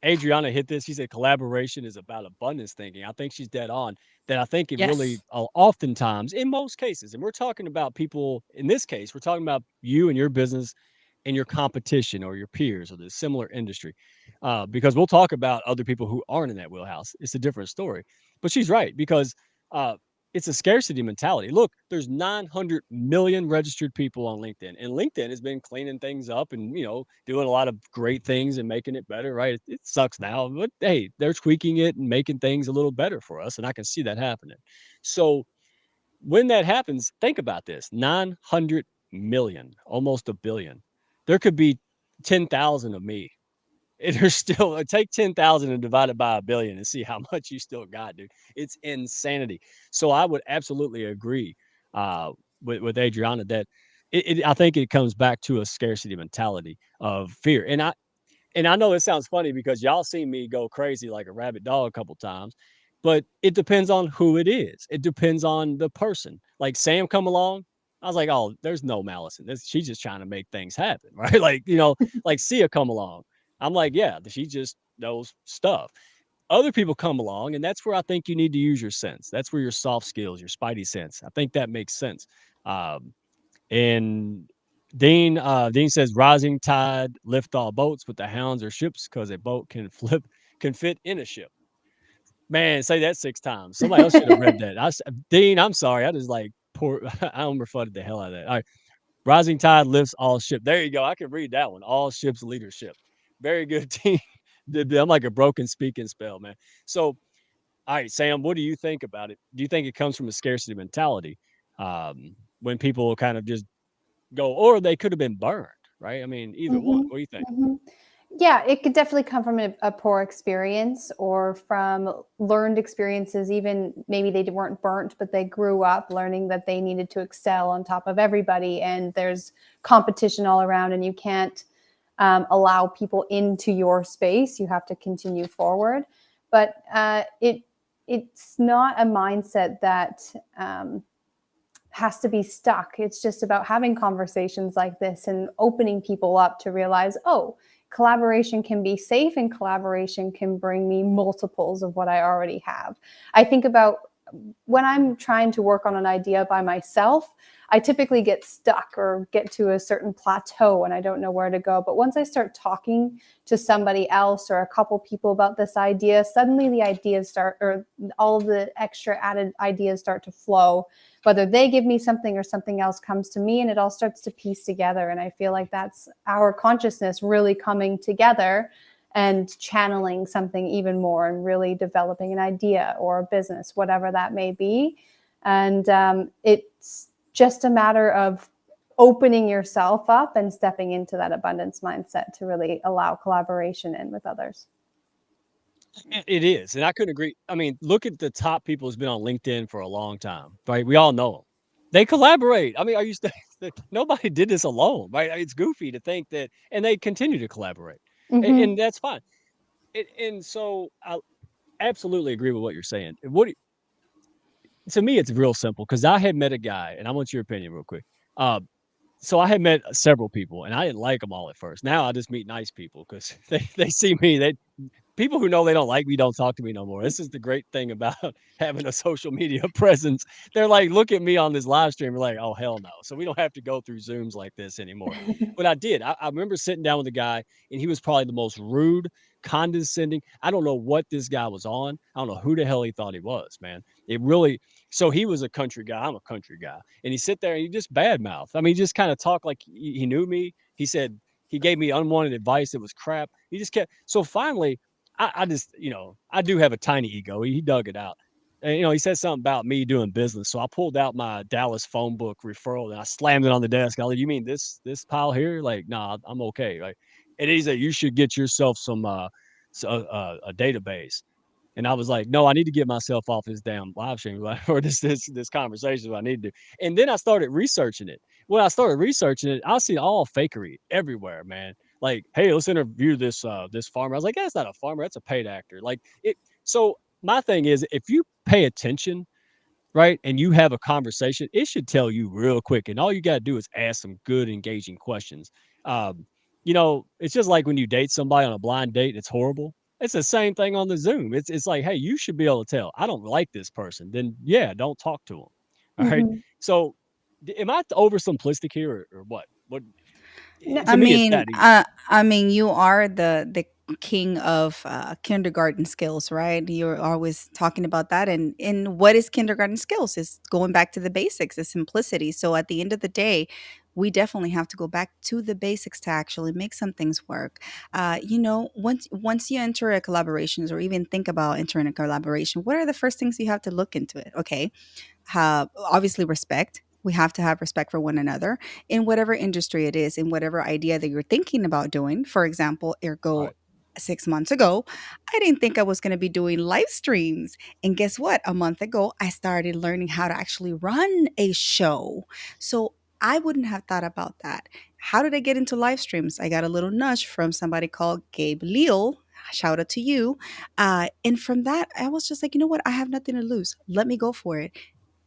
Adriana hit this. She said collaboration is about abundance thinking. I think she's dead on. That I think it really, Yes. oftentimes, in most cases, and we're talking about people. In this case, we're talking about you and your business, and your competition or your peers or the similar industry, because we'll talk about other people who aren't in that wheelhouse. It's a different story. But she's right because uh, it's a scarcity mentality. Look, there's 900 million registered people on LinkedIn, and LinkedIn has been cleaning things up and doing a lot of great things and making it better. Right? It sucks now, but hey, they're tweaking it and making things a little better for us, and I can see that happening. So when that happens, think about this: 900 million, almost a billion. There could be 10,000 of me. And there's still take 10,000 and divide it by a billion and see how much you still got, dude. It's insanity. So I would absolutely agree uh, with Adriana that I think it comes back to a scarcity mentality of fear. And I know it sounds funny because y'all seen me go crazy like a rabbit dog a couple times, but it depends on who it is. It depends on the person. Like Sam come along, I was like, oh, there's no malice in this. She's just trying to make things happen, right? Like Sia come along. I'm like, yeah, she just knows stuff. other people come along, and that's where I think you need to use your sense. That's where your soft skills, your spidey sense. I think that makes sense. Um, and Dean says, "Rising tide lift all boats, but the hounds are ships because a boat can fit in a ship." Man, say that 6 times. Somebody else should have read that. Dean, I'm sorry. I just like poor. I overfunded the hell out of that. All right. Rising tide lifts all ships. There you go. I can read that one. All ships leadership. Very good team. I'm like a broken speaking spell, man. So, all right, Sam, what do you think about it? Do you think it comes from a scarcity mentality? When people kind of just go, or they could have been burned, right? I mean, either one. Hmm. What do you think? Hmm. Yeah, it could definitely come from a poor experience or from learned experiences. Even maybe they weren't burnt, but they grew up learning that they needed to excel on top of everybody, and there's competition all around, and you can't allow people into your space. You have to continue forward, but it's not a mindset that has to be stuck. It's just about having conversations like this and opening people up to realize, oh, collaboration can be safe and collaboration can bring me multiples of what I already have. I think about when I'm trying to work on an idea by myself, I typically get stuck or get to a certain plateau and I don't know where to go. But once I start talking to somebody else or a couple people about this idea, suddenly the ideas start, or all the extra added ideas start to flow, whether they give me something or something else comes to me, and it all starts to piece together. And I feel like that's our consciousness really coming together and channeling something even more and really developing an idea or a business, whatever that may be. And it's just a matter of opening yourself up and stepping into that abundance mindset to really allow collaboration in with others. It is, and I couldn't agree. I mean, look at the top people who's been on LinkedIn for a long time, right? We all know them. They collaborate. I mean, are you nobody did this alone, right? It's goofy to think that, and they continue to collaborate, and Mm-hmm. that's fine. And so I absolutely agree with what you're saying. To me, it's real simple because I had met a guy, and I want your opinion real quick. Uh, so I had met several people, and I didn't like them all at first. Now I just meet nice people because they see me. People who know they don't like me don't talk to me no more. This is the great thing about having a social media presence. They're like, look at me on this live stream. We're like, oh hell no. So we don't have to go through Zooms like this anymore. But I did. I remember sitting down with a guy, and he was probably the most rude, condescending. I don't know what this guy was on. I don't know who the hell he thought he was, man. It really. So he was a country guy. I'm a country guy, and he sit there and he just badmouth. I mean, he just kind of talked like he knew me. He said he gave me unwanted advice that was crap. He just kept. So finally, I just, I do have a tiny ego. He dug it out. And, he said something about me doing business. So I pulled out my Dallas phone book referral and I slammed it on the desk. I like, you mean this pile here? Like, nah, I'm okay. Like, and he said, you should get yourself a database. And I was like, no, I need to get myself off this damn live stream or this conversation. I need to. And then I started researching it. When I started researching it, I see all fakery everywhere, man. Like, hey, let's interview this farmer. I was like, that's not a farmer, that's a paid actor. Like it. So my thing is, if you pay attention, right, and you have a conversation, it should tell you real quick. And all you got to do is ask some good, engaging questions. Um, it's just like when you date somebody on a blind date, it's horrible. It's the same thing on the Zoom. It's like, hey, you should be able to tell. I don't like this person. Then yeah, don't talk to them. All right. Mm-hmm. So, am I oversimplistic here or what? What No, to me, it's that easy. I mean, you are the king of kindergarten skills, right? You're always talking about that, and what is kindergarten skills? Is going back to the basics, the simplicity. So at the end of the day, we definitely have to go back to the basics to actually make some things work. Once you enter a collaborations or even think about entering a collaboration, what are the first things you have to look into it? Okay, have obviously respect. We have to have respect for one another in whatever industry it is, in whatever idea that you're thinking about doing. For example, ergo, Right. 6 months ago, I didn't think I was going to be doing live streams. And guess what? A month ago, I started learning how to actually run a show. So I wouldn't have thought about that. How did I get into live streams? I got a little nudge from somebody called Gabe Leal. Shout out to you. And from that, I was just like, you know what? I have nothing to lose. Let me go for it.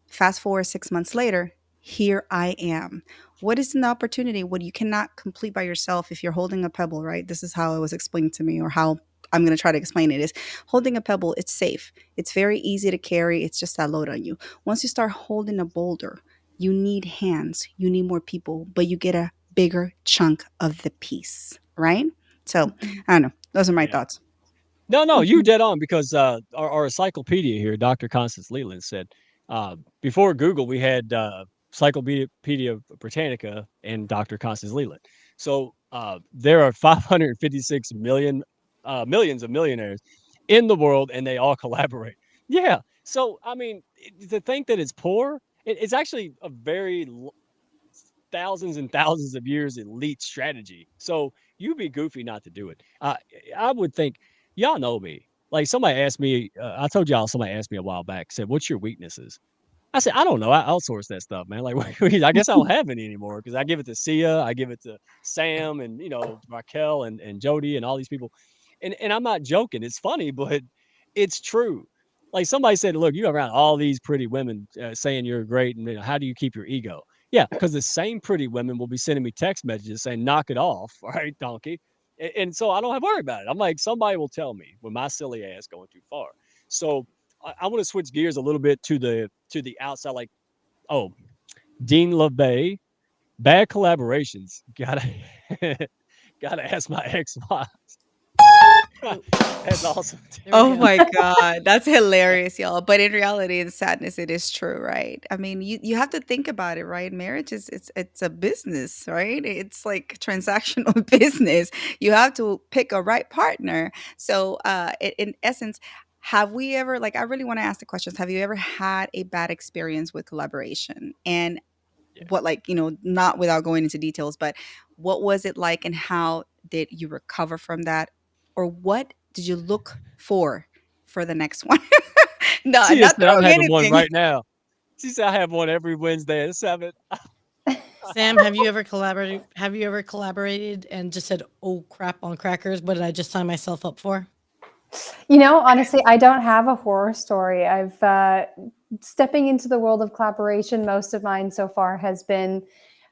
Fast forward 6 months later, here I am. What is an opportunity? What you cannot complete by yourself if you're holding a pebble, right? This is how it was explained to me, or how I'm going to try to explain it, is holding a pebble, it's safe. It's very easy to carry. It's just that load on you. Once you start holding a boulder, you need hands, you need more people, but you get a bigger chunk of the piece, right? So Mhm. I don't know. Those are my Yeah. thoughts. No, you Mhm. dead on because our encyclopedia here, Dr. Constance Leland said before Google we had Encyclopedia Britannica and Dr. Constance Leland. So there are 556 millions of millionaires in the world, and they all collaborate. Yeah. So I mean, to think that it's poor, it's actually a very thousands and thousands of years elite strategy. So you'd be goofy not to do it. I would think y'all know me. Like somebody asked me, I told y'all somebody asked me a while back, said, "What's your weaknesses?" I said, "I don't know. I outsource that stuff, man. Like, I guess I don't have any anymore because I give it to Sia, I give it to Sam, and Raquel and Jody and all these people." And I'm not joking. It's funny, but it's true. Like somebody said, "Look, you around all these pretty women saying you're great, and how do you keep your ego?" Yeah, because the same pretty women will be sending me text messages saying, "Knock it off, all right, donkey." And so I don't have to worry about it. I'm like, somebody will tell me when my silly ass going too far. So I want to switch gears a little bit to the outside. Like, oh, Dean LeVay, bad collaborations. Gotta gotta ask my ex wife. Oh, That's awesome. there we Oh go. my God, that's hilarious, y'all. But in reality, the sadness, it is true, right? I mean, you have to think about it, right? Marriage is it's a business, right? It's like transactional business. You have to pick a right partner. So, in essence, have we ever, like, I really want to ask the questions. Have you ever had a bad experience with collaboration? And Yeah. what, like, not without going into details, but what was it like, and how did you recover from that, or what did you look for the next one? No, She just not said I'm throwing having one anything. right now. She said I have one every Wednesday at 7. Sam, have you ever collaborated? Have you ever collaborated and just said, "Oh crap on crackers"? What did I just sign myself up for? Honestly, I don't have a horror story. I've stepping into the world of collaboration. Most of mine so far has been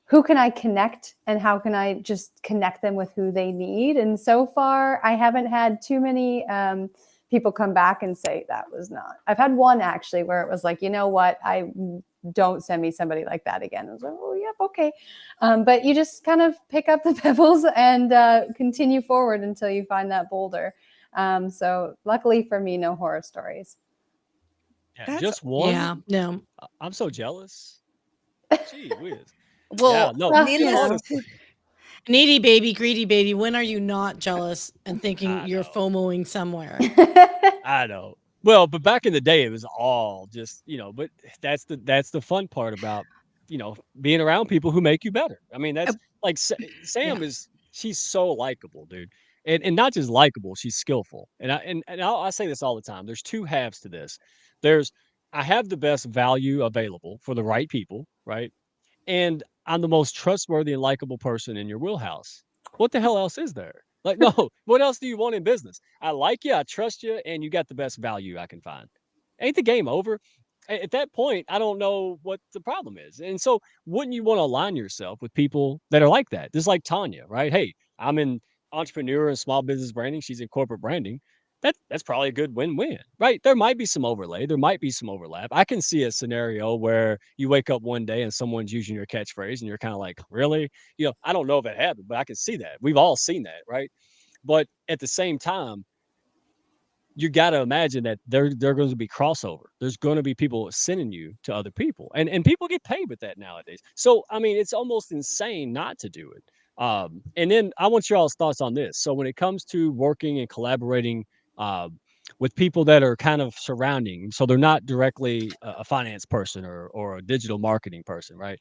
who can I connect and how can I just connect them with who they need. And so far, I haven't had too many people come back and say that was not. I've had one actually where it was like, you know what, I don't send me somebody like that again. I was like, oh, yep, okay. But you just kind of pick up the pebbles and continue forward until you find that boulder. So luckily for me, no horror stories. Yeah, That's just one? Yeah, no. I'm so jealous. Gee whiz. Yeah, well, no, Well, needless honestly, to Needy baby, greedy baby. When are you not jealous and thinking I you're know. FOMOing somewhere? I know. Well, but back in the day, it was all just, but that's the fun part about, being around people who make you better. I mean, uh, that's like Yeah. Sam she's so likable, dude. And not just likable, she's skillful. And I say this all the time. There's two halves to this. There's I have the best value available for the right people, right? And I'm the most trustworthy and likable person in your wheelhouse. What the hell else is there? Like, no, what else do you want in business? I like you, I trust you, and you got the best value I can find. Ain't the game over? At that point, I don't know what the problem is. And so, wouldn't you want to align yourself with people that are like that? Just like Tanya, right? Hey, I'm in entrepreneur and small business branding. She's in corporate branding. That's probably a good win-win, right? There might be some overlay, there might be some overlap. I can see a scenario where you wake up one day and someone's using your catchphrase and you're kind of like, really? I don't know if it happened, but I can see that. We've all seen that, right? But at the same time, you got to imagine that there going to be crossover. There's going to be people sending you to other people, and people get paid with that nowadays. So I mean, it's almost insane not to do it. And then I want your all's thoughts on this. So when it comes to working and collaborating with people that are kind of surrounding, so they're not directly a finance person or a digital marketing person, right?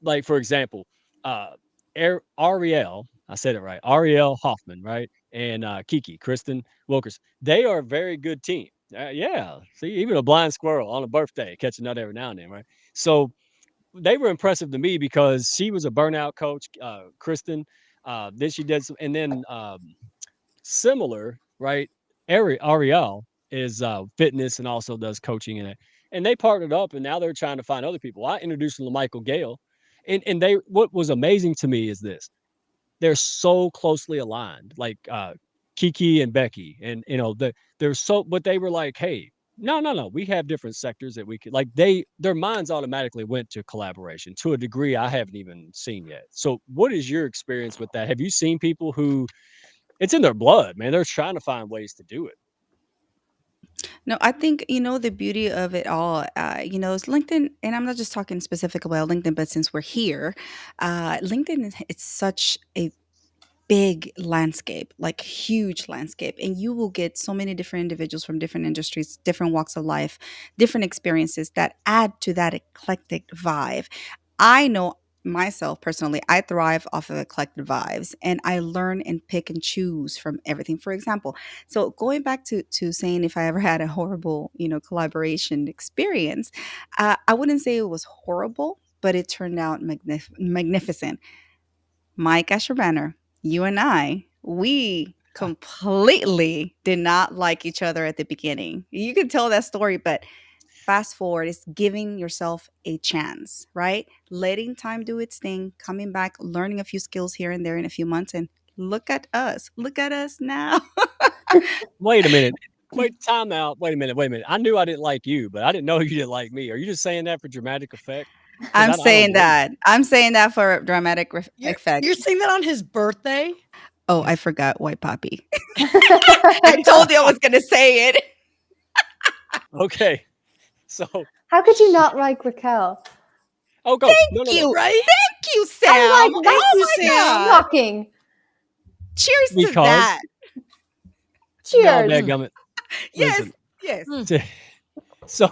Like for example, uh, Ariel, I said it right, Ariel Hoffman, right, and Kiki Kristen Wilkers. They are a very good team. Yeah, see, even a blind squirrel on a birthday catch a nut every now and then, right? So they were impressive to me because she was a burnout coach, Kristen. Then she did some, and then similar, right? Ariel is fitness and also does coaching in it. And they partnered up and now they're trying to find other people. I introduced them to Michael Gale. And what was amazing to me is this. They're so closely aligned. Like Kiki and Becky, and they're so, but they were like, hey, no, no, no, we have different sectors that we could like. Their minds automatically went to collaboration to a degree I haven't even seen yet. So, what is your experience with that? Have you seen people who it's in their blood, man? They're trying to find ways to do it. No, I think, the beauty of it all, is LinkedIn, and I'm not just talking specific about LinkedIn, but since we're here, LinkedIn is it's such a big landscape, like huge landscape, and you will get so many different individuals from different industries, different walks of life, different experiences that add to that eclectic vibe. I know myself personally, I thrive off of eclectic vibes, and I learn and pick and choose from everything. For example, so going back to saying if I ever had a horrible, collaboration experience, I wouldn't say it was horrible, but it turned out magnificent. Mike Asherbanner, you and I, we completely did not like each other at the beginning. You can tell that story, but fast forward is giving yourself a chance, right? Letting time do its thing, coming back, learning a few skills here and there in a few months, and look at us. Look at us now. Wait a minute. Wait, time out. Wait a minute. Wait a minute. I knew I didn't like you, but I didn't know you didn't like me. Are you just saying that for dramatic effect? Because I'm I don't saying believe that. I'm saying that for dramatic effect. You're saying that on his birthday? Oh, I forgot White Poppy. I you. told you I was going to say it. Okay. So, How could you not like Raquel? oh, go. No, Thank no, no. you. Right? Thank you, Sam. I'm like, Thank Oh you, that's my Sam. God. shocking. Cheers to Because that. no, Cheers. Mm, dadgummit. Yes. Listen. Yes. mm, So,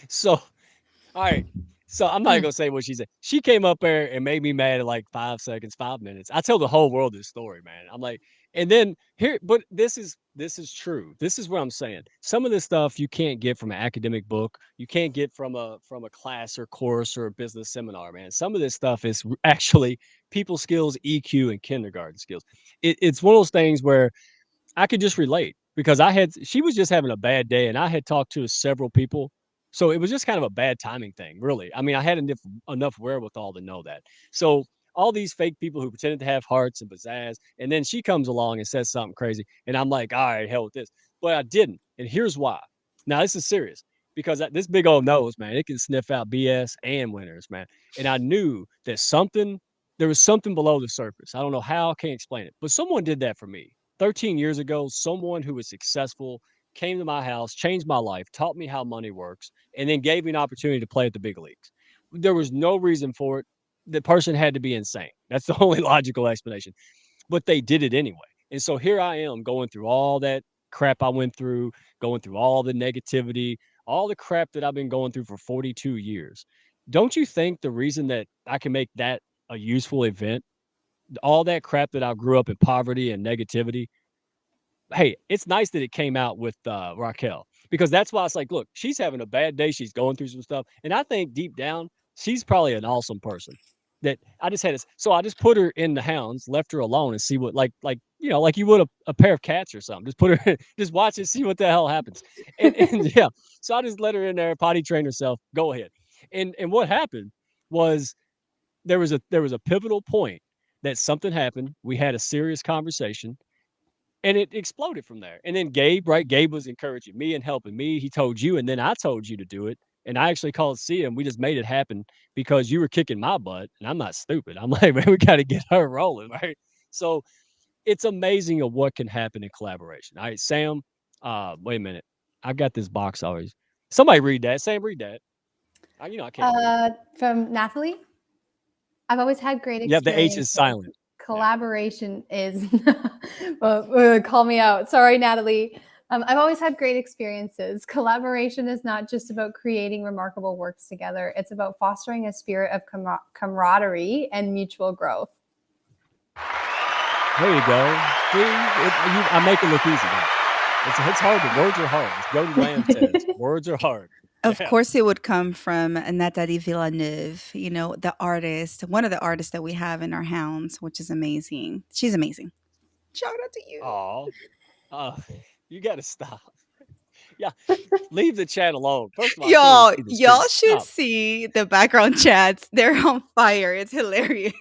so all right. So I'm not mm. gonna say what she said. She came up there and made me mad in like 5 seconds, 5 minutes. I tell the whole world this story, man. I'm like, and then here, but this is true. This is what I'm saying. Some of this stuff you can't get from an academic book. You can't get from a class or course or a business seminar, man. Some of this stuff is actually people skills, EQ, and kindergarten skills. It's one of those things where I could just relate because she was just having a bad day and I had talked to several people. So it was just kind of a bad timing thing, really. I mean, I had enough wherewithal to know that. So all these fake people who pretended to have hearts and pizzazz, and then she comes along and says something crazy, and I'm like, all right, hell with this. But I didn't, and here's why. Now this is serious because this big old nose, man, it can sniff out BS and winners, man. And I knew that there was something below the surface. I don't know how, I can't explain it, but someone did that for me 13 years ago. Someone who was successful came to my house, changed my life, taught me how money works, and then gave me an opportunity to play at the big leagues. There was no reason for it. The person had to be insane. That's the only logical explanation, but they did it anyway. And so here I am going through all that crap I went through, going through all the negativity, all the crap that I've been going through for 42 years. Don't you think the reason that I can make that a useful event, all that crap that I grew up in poverty and negativity, hey, it's nice that it came out with Raquel because that's why it's like, look, she's having a bad day. She's going through some stuff. And I think deep down, she's probably an awesome person that I just had this. So I just put her in the hounds, left her alone and see what, like you would a pair of cats or something. Just put her, just watch and see what the hell happens. And yeah, so I just let her in there, potty train herself, go ahead. And what happened was there was a pivotal point that something happened. We had a serious conversation and it exploded from there. And then Gabe, right? Gabe was encouraging me and helping me. He told you, and then I told you to do it. And I actually called Sia, and we just made it happen because you were kicking my butt, and I'm not stupid. I'm like, man, we got to get her rolling, right? So it's amazing of what can happen in collaboration. All right, Sam. Wait a minute. I've got this box always. Somebody read that. Sam, read that. I can't read. From Nathalie. I've always had great Yeah, the H is experiences. silent. Yeah. Collaboration is, call me out. Sorry, Natalie. I've always had great experiences. Collaboration is not just about creating remarkable works together, it's about fostering a spirit of camaraderie and mutual growth. There you go. See, I make it look easy. Man. It's hard. The words are hard. As Jody Lamb says, words are hard. Of Yeah. course, it would come from Nathalie Villeneuve, the artist, one of the artists that we have in our hounds, which is amazing. She's amazing. Shout out to you. Oh, uh, you got to stop. Yeah, leave the chat alone. First of all, I can't even Y'all, see the y'all screen. should Stop. see the background chats. They're on fire. It's hilarious.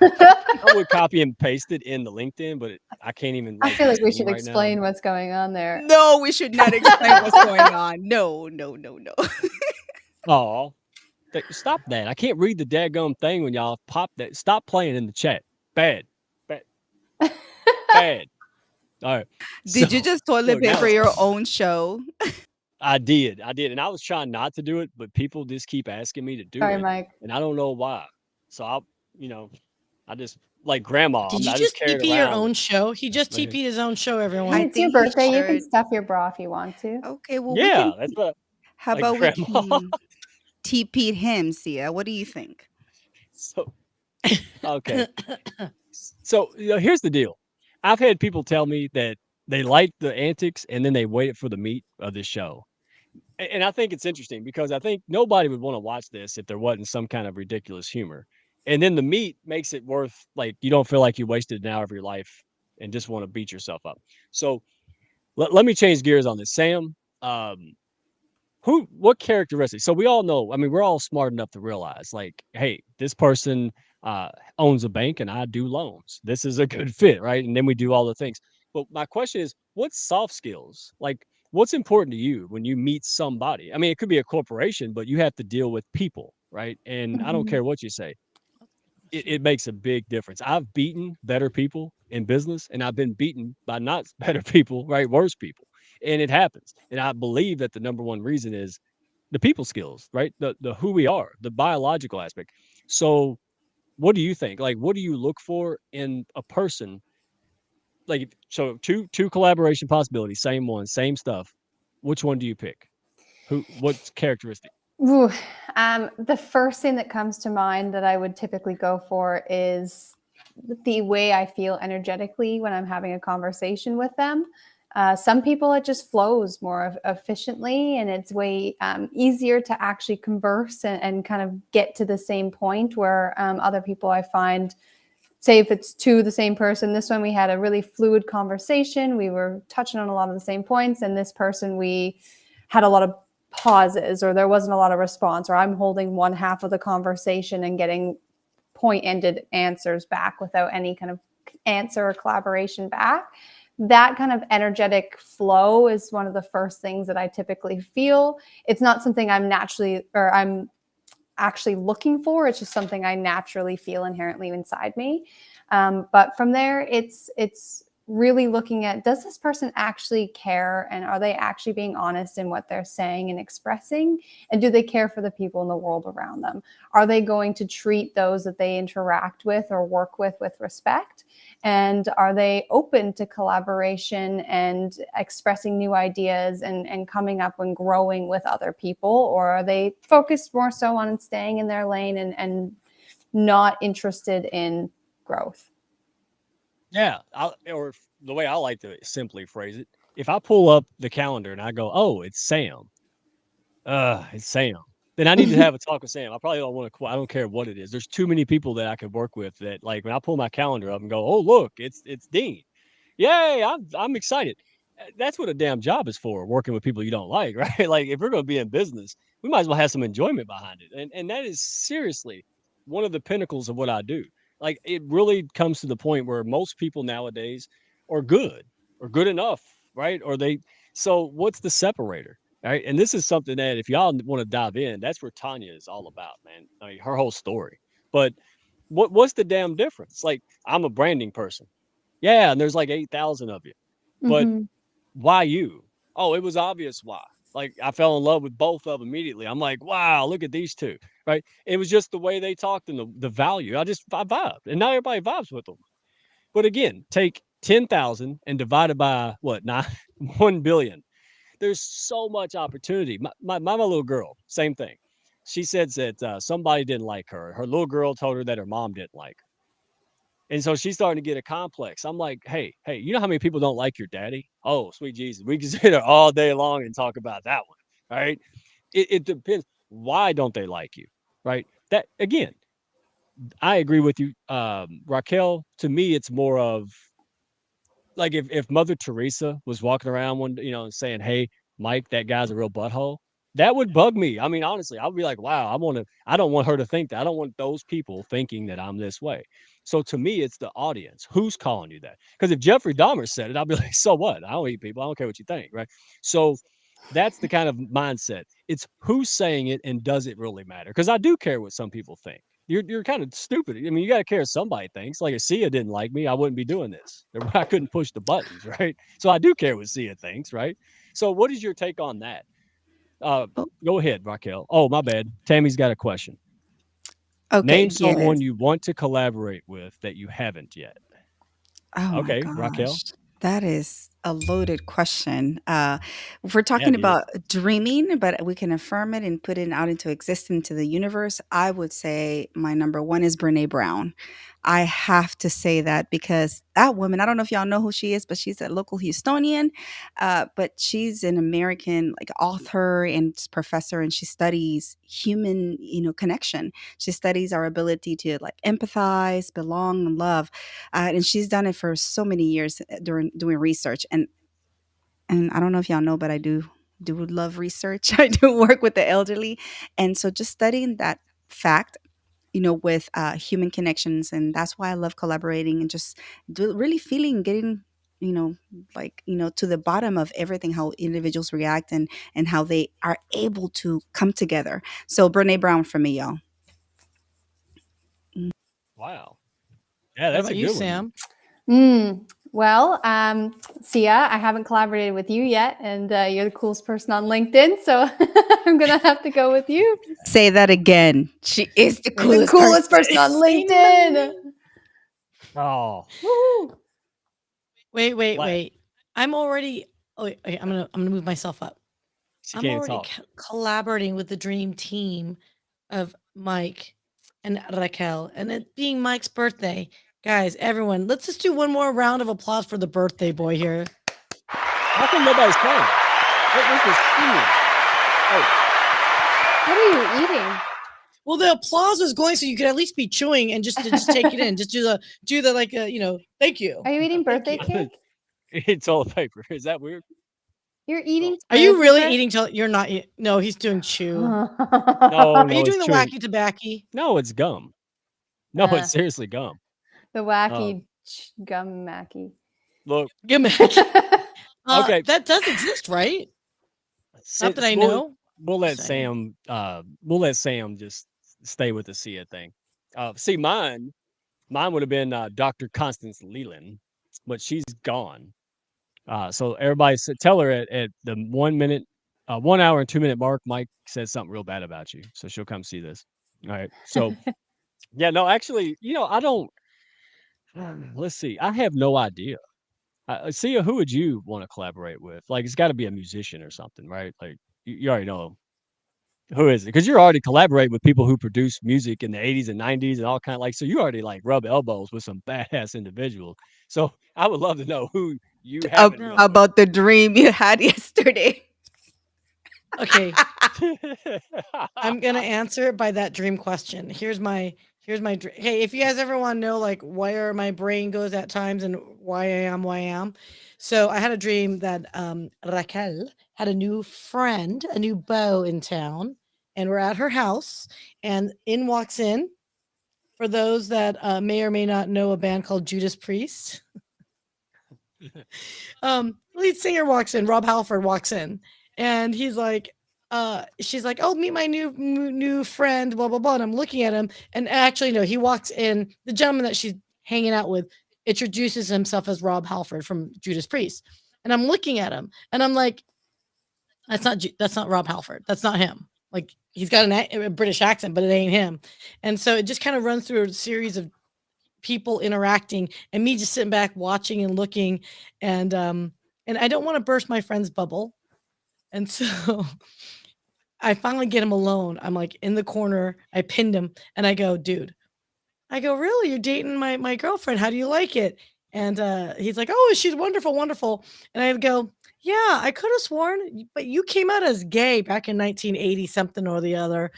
I would copy and paste it in the LinkedIn, but I can't even I like feel the like we screen should right now. explain what's going on there. No, we should not explain what's going on. No, no, no, no. Oh, stop that. I can't read the daggum thing when y'all pop that. Stop playing in the chat. Bad. Bad. Bad. All right. So Did you just toilet look, now paper it's your own show? I did. I did. And I was trying not to do it, but people just keep asking me to do Sorry, it. Mike. And I don't know why. So you know, I just like grandma. Did you I just just carry it TP your around with own show? He just me. TP'd his own show, I I mean, everyone. it's your think he birthday. You can should. stuff your bra if you want to. Okay, well, we can. Yeah, that's what How like about we grandma. can TP him, Sia? What do you think? So okay. So here's the deal. I've had people tell me that they like the antics and then they wait for the meat of the show. And I think it's interesting because I think nobody would want to watch this if there wasn't some kind of ridiculous humor. And then the meat makes it worth like you don't feel like you wasted an hour of your life and just want to beat yourself up. So let me change gears on this. Sam, um, what characteristics? So we all know, I mean, we're all smart enough to realize, like, hey, this person uh owns a bank and I do loans. This is a good fit, right? And then we do all the things. But my question is, what's soft skills? Like, what's important to you when you meet somebody? I mean, it could be a corporation, but you have to deal with people, right? And I don't Mhm. care what you say, it makes a big difference. I've beaten better people in business and I've been beaten by not better people, right? Worse people. And it happens. And I believe that the number one reason is the people skills, right? The who we are, the biological aspect. So what do you think? Like what do you look for in a person? Like so two collaboration possibilities, same one, same stuff. Which one do you pick? What's characteristic? Ooh, the first thing that comes to mind that I would typically go for is the way I feel energetically when I'm having a conversation with them. Some people it just flows more efficiently, and it's way easier to actually converse and kind of get to the same point. Where other people I find, say if it's to the same person, this one we had a really fluid conversation. We were touching on a lot of the same points, and this person we had a lot of pauses, or there wasn't a lot of response, or I'm holding one half of the conversation and getting point-ended answers back without any kind of answer or collaboration back. That kind of energetic flow is one of the first things that I typically feel. It's not something I'm actually looking for. It's just something I naturally feel inherently inside me. But from there, it's really looking at, does this person actually care, and are they actually being honest in what they're saying and expressing, and do they care for the people in the world around them? Are they going to treat those that they interact with or work with respect, and are they open to collaboration and expressing new ideas and coming up and growing with other people, or are they focused more so on staying in their lane and not interested in growth? Yeah, the way I like to simply phrase it, if I pull up the calendar and I go, "Oh, it's Sam," it's Sam. Then I need to have a talk with Sam. I probably don't want to. I don't care what it is. There's too many people that I could work with that, like, when I pull my calendar up and go, "Oh, look, it's Dean." Yay! I'm excited. That's what a damn job is for, working with people you don't like, right? Like if we're going to be in business, we might as well have some enjoyment behind it. And that is seriously one of the pinnacles of what I do. Like it really comes to the point where most people nowadays are good or good enough, right? Or they so what's the separator? Right. And this is something that if y'all want to dive in, that's where Tanya is all about, man. I mean, her whole story. But what's the damn difference? Like I'm a branding person. Yeah, and there's like 8,000 of you. But Mm-hmm. why you? Oh, it was obvious why. Like I fell in love with both of them immediately. I'm like, wow, look at these two, right? It was just the way they talked and the value. I vibed, and not everybody vibes with them. But again, take 10,000 and divide it by what? Nine, 1 billion. There's so much opportunity. My little girl, same thing. She said that somebody didn't like her. Her little girl told her that her mom didn't like her. And so she's starting to get a complex. I'm like, hey, you know how many people don't like your daddy? Oh, sweet Jesus. We can sit there all day long and talk about that one. Right. It depends. Why don't they like you? Right. That again, I agree with you. Raquel, to me, it's more of like if Mother Teresa was walking around one, and saying, "Hey, Mike, that guy's a real butthole, that would bug me. I mean, honestly, I would be like, wow, I don't want her to think that. I don't want those people thinking that I'm this way. So to me, it's the audience. Who's calling you that? Because if Jeffrey Dahmer said it, I'd be like, so what? I don't eat people. I don't care what you think. Right. So that's the kind of mindset. It's who's saying it and does it really matter? Because I do care what some people think. You're kind of stupid. I mean, you got to care what somebody thinks. Like if Sia didn't like me, I wouldn't be doing this. I couldn't push the buttons, right? So I do care what Sia thinks, right? So what is your take on that? Uh, Oh, Go ahead, Raquel. Oh, my bad. Tammy's got a question. okay, Name someone yes. you want to collaborate with that you haven't yet. Oh my Okay, Raquel. gosh. That is a loaded question. If we're Yeah, talking it is. about dreaming, but we can affirm it and put it out into existence to the universe, I would say my number one is Brene Brown. I have to say that because that woman, I don't know if y'all know who she is, but she's a local Houstonian, but she's an American like author and professor, and she studies human, connection. She studies our ability to like empathize, belong, and love, and she's done it for so many years during doing research. And I don't know if y'all know, but I do love research. I do work with the elderly, and so just studying that fact, with human connections, and that's why I love collaborating and just really feeling, getting, you know, to the bottom of everything, how individuals react and how they are able to come together. So Brene Brown for me, y'all. Wow. Yeah, What that's a about you, good one. Sam? Well, Sia, I haven't collaborated with you yet, and you're the coolest person on LinkedIn, so I'm gonna have to go with you. Say that again. She is the You're the coolest coolest person. person on Say my LinkedIn. name. Oh, Woo! like Wait. I'm already. Oh, wait, I'm gonna move myself up. she I'm can't already talk. collaborating with the dream team of Mike and Raquel, and it being Mike's birthday. Guys, everyone, let's just do one more round of applause for the birthday boy here. How come nobody's playing? Where's the singing? Oh, What are you eating? Well, the applause was going, so you could at least be chewing and just take it in. Just do the like, thank you, Are you eating thank birthday you. cake? it's all paper. Is that weird? You're Oh, eating Are toilet you really paper? eating till you're not? No, he's doing chew. no, Are you no, it's doing the chewing. wacky tobacco? No, it's gum. No, Uh, it's seriously gum. the Um, wacky gum macky. Look, Gimmick. okay, That does exist, right? Not that since I know. we'll Just let saying. Sam just stay with the Sia thing. See, mine would have been Dr. Constance Leland, but she's gone. So everybody tell her at the 1 minute, 1 hour and 2 minute mark, Mike says something real bad about you. So she'll come see this. All right. So yeah, no, actually, I don't. Let's see. I have no idea. Sia, who would you want to collaborate with? Like, it's got to be a musician or something, right? Like, you already know who is it because you're already collaborating with people who produce music in the 80s and 90s and all kind of like. So you already like rub elbows with some badass individuals. So I would love to know who you haven't Ab- No. really met. about the dream you had yesterday. Okay, I'm gonna answer it by that dream question. Here's my dream. Hey, if you guys ever want to know like where my brain goes at times and why I am, so I had a dream that Raquel had a new friend, a new beau in town, and we're at her house, and in walks in. For those that may or may not know a band called Judas Priest, lead singer walks in, Rob Halford walks in, and he's like, she's like, "Oh, meet my new friend," blah blah blah. And I'm looking at him, and actually, no, he walks in. The gentleman that she's hanging out with introduces himself as Rob Halford from Judas Priest, and I'm looking at him, and I'm like, that's not Rob Halford. That's not him. Like he's got a British accent, but it ain't him. And so it just kind of runs through a series of people interacting and me just sitting back watching and looking and I don't want to burst my friend's bubble. And so I finally get him alone. I'm like in the corner. I pinned him and I go, dude. I go, really? You're dating my girlfriend? How do you like it? And he's like, oh, she's wonderful, wonderful. And I go, yeah, I could have sworn, but you came out as gay back in 1980 something or the other.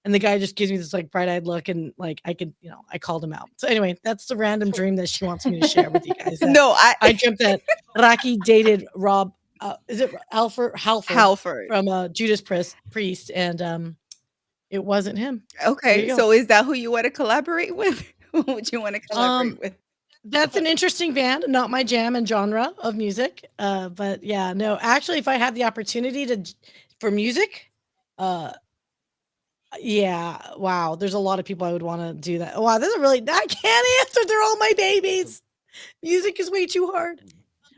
And the guy just gives me this like bright eyed look, and like I could, I called him out. So anyway, that's the random dream that she wants me to share with you guys. That No, I I dreamt that Rocky dated Rob is it Halford Halford. from Judas Priest, and it wasn't him. There Okay, you go. so is that who you want to collaborate with? Who would you want to collaborate Um, with? that's an interesting band, not my jam and genre of music. But yeah, no, actually, if I had the opportunity for music, uh, yeah, wow, there's a lot of people I would want to do that. Wow, this is really I can't answer. They're all my babies. Music is way too hard.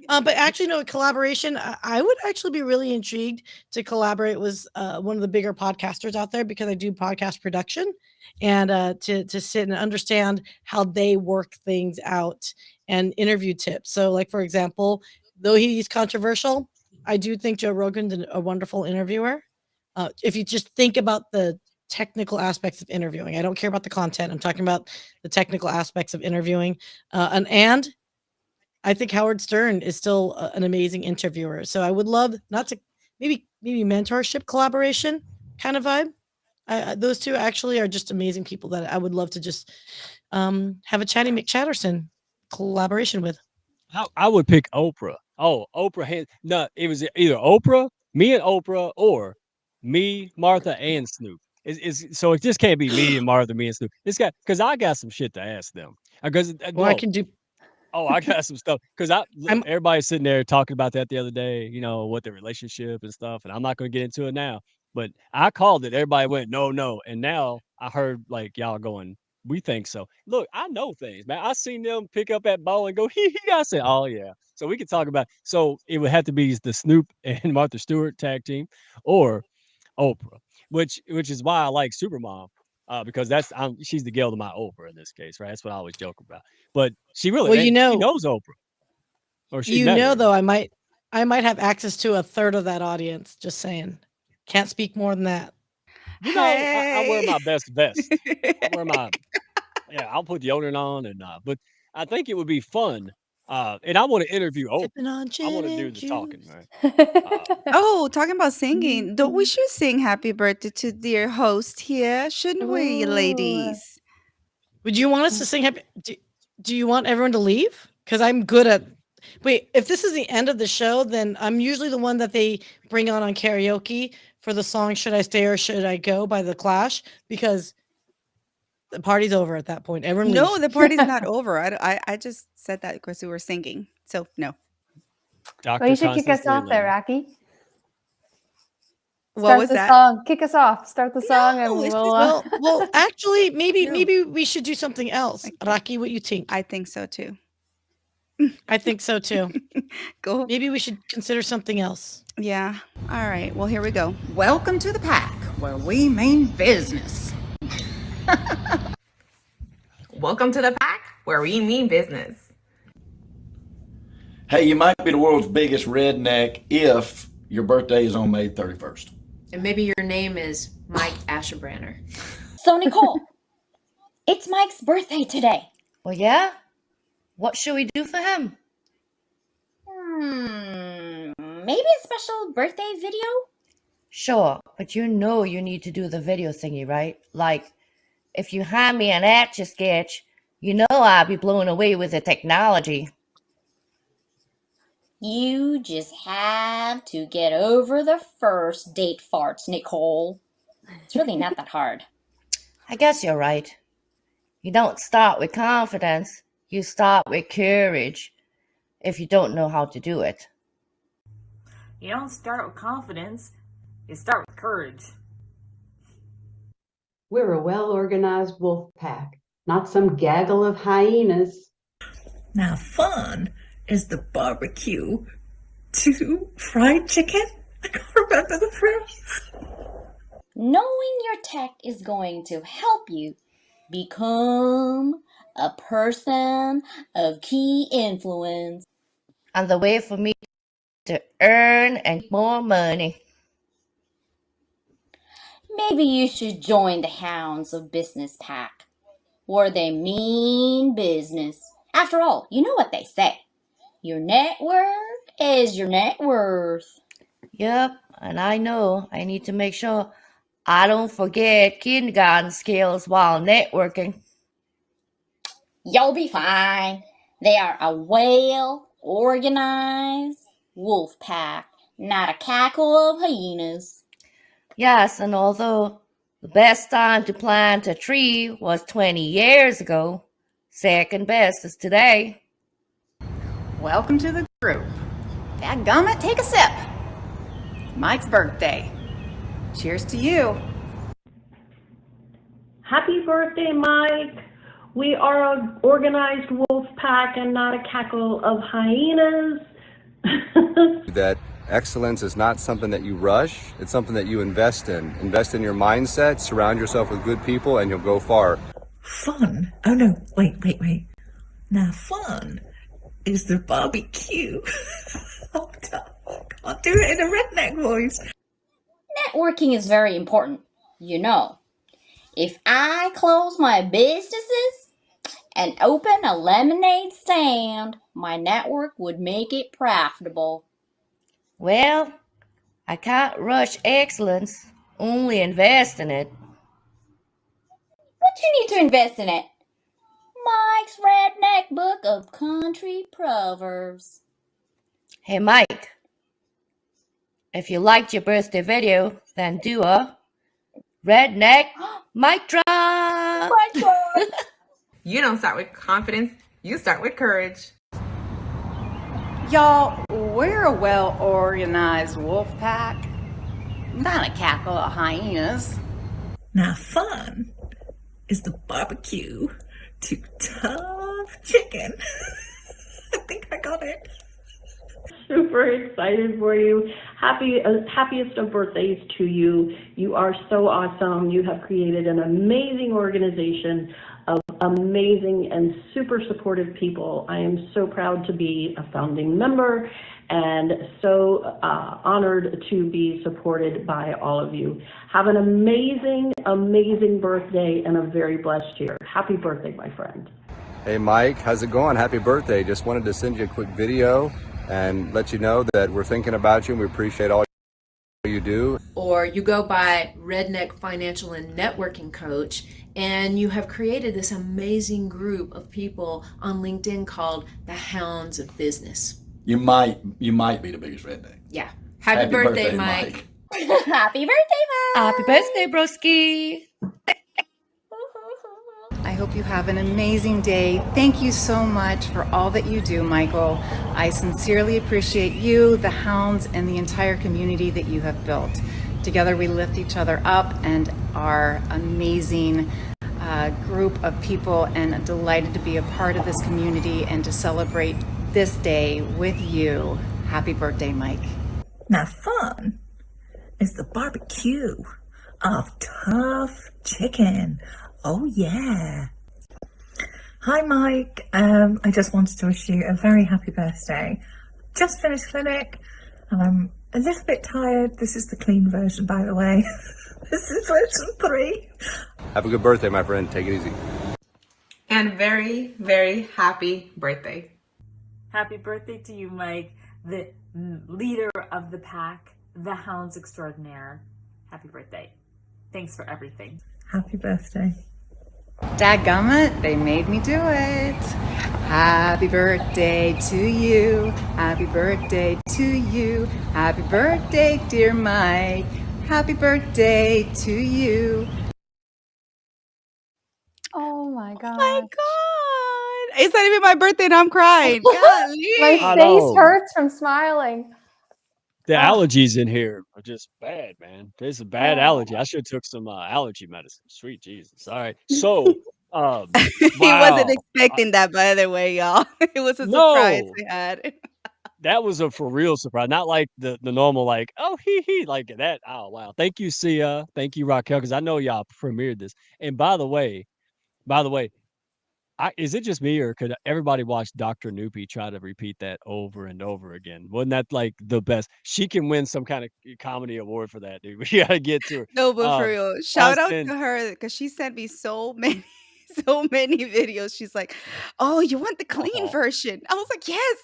But actually, no, collaboration. I would actually be really intrigued to collaborate with one of the bigger podcasters out there because I do podcast production, and to sit and understand how they work things out and interview tips. So, like for example, though he's controversial, I do think Joe Rogan's a wonderful interviewer. If you just think about the technical aspects of interviewing, I don't care about the content. I'm talking about the technical aspects of interviewing, and I think Howard Stern is still an amazing interviewer. So I would love not to maybe mentorship collaboration kind of vibe. Those two actually are just amazing people that I would love to just have a Chatty McChatterson collaboration with. I would pick Oprah. Oh, Oprah had no. It was either Oprah, me and Oprah, or me, Martha, and Snoop. So it just can't be me and Martha, me and Snoop. This guy, because I got some shit to ask them. Because Well, I can do. oh, I got some stuff because I'm everybody's sitting there talking about that the other day, what the relationship and stuff, and I'm not gonna get into it now. But I called it. Everybody went, no, no. And now I heard like y'all going, we think so. Look, I know things, man. I seen them pick up that ball and go, he. I said, oh yeah. So we can talk about. So it would have to be the Snoop and Martha Stewart tag team, or Oprah, which is why I like Supermom, because she's the girl to my Oprah in this case, right? That's what I always joke about. But she really well, she knows Oprah, or she you met know her. though, I might have access to a third of that audience. Just saying, can't speak more than that. I wear Hey. my best vest. I wear my yeah. I'll put deodorant on, and but I think it would be fun. And I want to interview Oprah. Sipping on I gin want to do and the talking, juice. right? Oh, talking about singing, don't we Mhm. should sing happy birthday to dear host here, shouldn't we, Ooh. ladies? Would you want us to sing happy do you want everyone to leave? Because 'Cause I'm good at wait, if this is the end of the show, then I'm usually the one that they bring on karaoke for the song "Should I Stay or Should I Go" by The Clash, because the party's over at that point. Everyone No, leaves. the party's not over. I just said that because we were singing. So no. Well, Dr. you should kick Constance us off there, Leland. Rocky. What Start was the that? song. Kick us off. Start the song, and No, it's we'll. just Well, actually, maybe no. maybe we should do something else. Okay. Rocky, what you think? I think so too. I think so too. Go. Maybe we should consider something else. Yeah. All right. Well, here we go. Welcome to the pack, where we mean business. Welcome to the pack, where we mean business. Hey, you might be the world's biggest redneck if your birthday is on May 31st. And maybe your name is Mike Asherbranner. So, Nicole, it's Mike's birthday today. Well, yeah? What should we do for him? Maybe a special birthday video? Sure, but you need to do the video thingy, right? Like, if you hand me an Etch-a-Sketch, I'll be blown away with the technology. You just have to get over the first date farts, Nicole. It's really not that hard. I guess you're right. You don't start with confidence, you start with courage, if you don't know how to do it. You don't start with confidence, you start with courage. We're a well-organized wolf pack, not some gaggle of hyenas. Now, fun is the barbecue to fried chicken. I can't remember the phrase. Knowing your tech is going to help you become a person of key influence. And the way for me to earn and more money. Maybe you should join the Hounds of Business Pack, where they mean business. After all, you know what they say. Your network is your net worth. Yep, and I know I need to make sure I don't forget kindergarten skills while networking. You'll be fine. They are a well organized, wolf pack, not a cackle of hyenas. Yes, and although the best time to plant a tree was 20 years ago, second best is today. Welcome to the group. Dadgummit, take a sip. Mike's birthday. Cheers to you. Happy birthday, Mike. We are an organized wolf pack and not a cackle of hyenas. That excellence is not something that you rush, it's something that you invest in. Invest in your mindset, surround yourself with good people, and you'll go far. Fun? Oh no, wait. Now fun is the barbecue. Oh, I can't do it in a redneck voice. Networking is very important, you know. If I close my businesses and open a lemonade stand, my network would make it profitable. Well, I can't rush excellence, only invest in it. What you need to invest in it? Mike's Redneck Book of Country Proverbs. Hey Mike, if you liked your birthday video, then do a redneck mic drop. You don't start with confidence, you start with courage. Y'all, we're a well-organized wolf pack, not a cackle of hyenas. Now fun is the barbecue to tough chicken. I think I got it. Super excited for you. Happiest of birthdays to you. You are so awesome. You have created an amazing organization of amazing and super supportive people. I am so proud to be a founding member and so honored to be supported by all of you. Have an amazing, amazing birthday and a very blessed year. Happy birthday, my friend. Hey Mike, how's it going? Happy birthday. Just wanted to send you a quick video and let you know that we're thinking about you and we appreciate all you do. Or you go by Redneck Financial and Networking Coach, and you have created this amazing group of people on LinkedIn called the Hounds of Business. You might be the biggest redneck. Yeah. Happy birthday, Mike. Happy birthday, Mike. Happy birthday, broski. I hope you have an amazing day. Thank you so much for all that you do, Michael. I sincerely appreciate you, the hounds, and the entire community that you have built. Together we lift each other up and our amazing group of people, and I'm delighted to be a part of this community and to celebrate this day with you. Happy birthday, Mike. Now fun is the barbecue of tough chicken. Oh yeah. Hi Mike, I just wanted to wish you a very happy birthday. Just finished clinic and I'm a little bit tired. This is the clean version, by the way. This is version 3. Have a good birthday, my friend. Take it easy. And very, very happy birthday. Happy birthday to you, Mike, the leader of the pack, the Hounds Extraordinaire. Happy birthday. Thanks for everything. Happy birthday. Dadgummit, they made me do it. Happy birthday to you. Happy birthday to you. Happy birthday, dear Mike. Happy birthday to you. Oh my god. Oh my God. It's not even my birthday and I'm crying. Golly. My I face know. hurts from smiling. The Oh. allergies in here are just bad, man. There's a bad Oh. allergy. I should have took some allergy medicine. Sweet Jesus. All right. So, He wasn't wow. expecting that, by the way, y'all. It was a surprise No, we had. that was a for real surprise. Not like the normal, like, oh, he, like that. Oh, wow. Thank you, Sia. Thank you, Raquel, because I know y'all premiered this. And by the way, is it just me or could everybody watch Dr. Noopy try to repeat that over and over again? Wasn't that like the best? She can win some kind of comedy award for that, dude. We gotta get to her. No, but for real, I shout out sent to her because she sent me so many, so many videos. She's like, "Oh, you want the clean oh, version?" I was like, "Yes."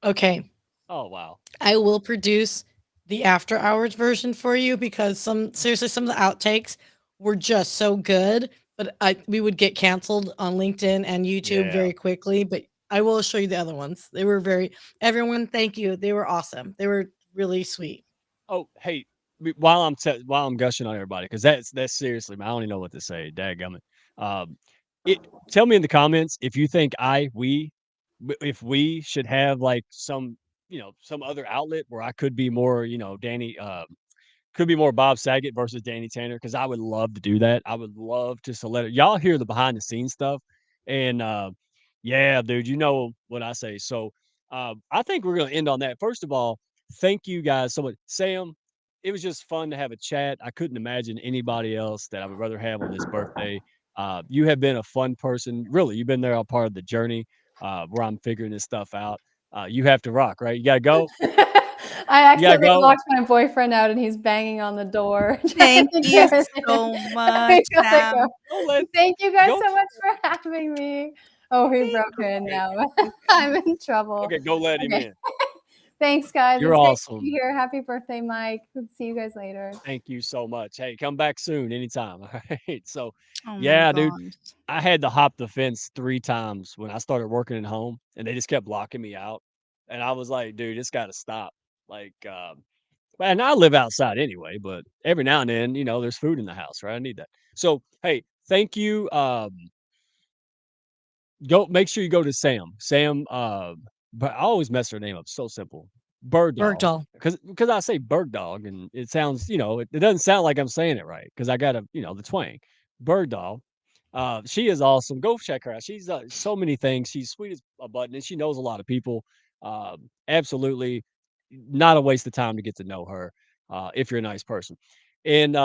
Okay. oh wow. I will produce the after hours version for you because seriously, some of the outtakes were just so good, but we would get canceled on LinkedIn and YouTube Yeah. very quickly. But I will show you the other ones. They were everyone, thank you. They were awesome. They were really sweet. Oh, hey, while I'm gushing on everybody, because that's seriously, man, I don't even know what to say. Dadgummit. Um, it tell me in the comments if you think if we should have like some other outlet where I could be more, Danny, could be more Bob Saget versus Danny Tanner because I would love to do that. I would love just to let it, y'all hear the behind the scenes stuff, and yeah, dude, you know what I say. So I think we're gonna end on that. First of all, thank you guys so much, Sam. It was just fun to have a chat. I couldn't imagine anybody else that I would rather have on this birthday. You have been a fun person. Really, you've been there a part of the journey where I'm figuring this stuff out. You have to rock, right? You gotta go. I You gotta accidentally go. locked my boyfriend out and he's banging on the door trying Thank to you get in. so I much, gotta go. Sam. Go let Thank you guys go. so much for having me. Oh, he broke in Okay, now. I'm in trouble. okay, go let him Okay. in. Thanks, guys. You're It's great to be awesome. here. Happy birthday, Mike. See you guys later. Thank you so much. Hey, come back soon, anytime. All right. So, Oh my yeah, dude, gosh. I had to hop the fence 3 times when I started working at home, and they just kept blocking me out. And I was like, dude, it's got to stop. Like, and I live outside anyway, but every now and then, there's food in the house, right? I need that. So, hey, thank you. Go make sure you go to Sam. Sam, but I always mess her name up. So simple. Bergdahl. Bergdahl. Because I say Bergdog and it sounds, it doesn't sound like I'm saying it right because I got the twang. Bergdahl. She is awesome. Go check her out. She's so many things. She's sweet as a button and she knows a lot of people. Absolutely not a waste of time to get to know her if you're a nice person. And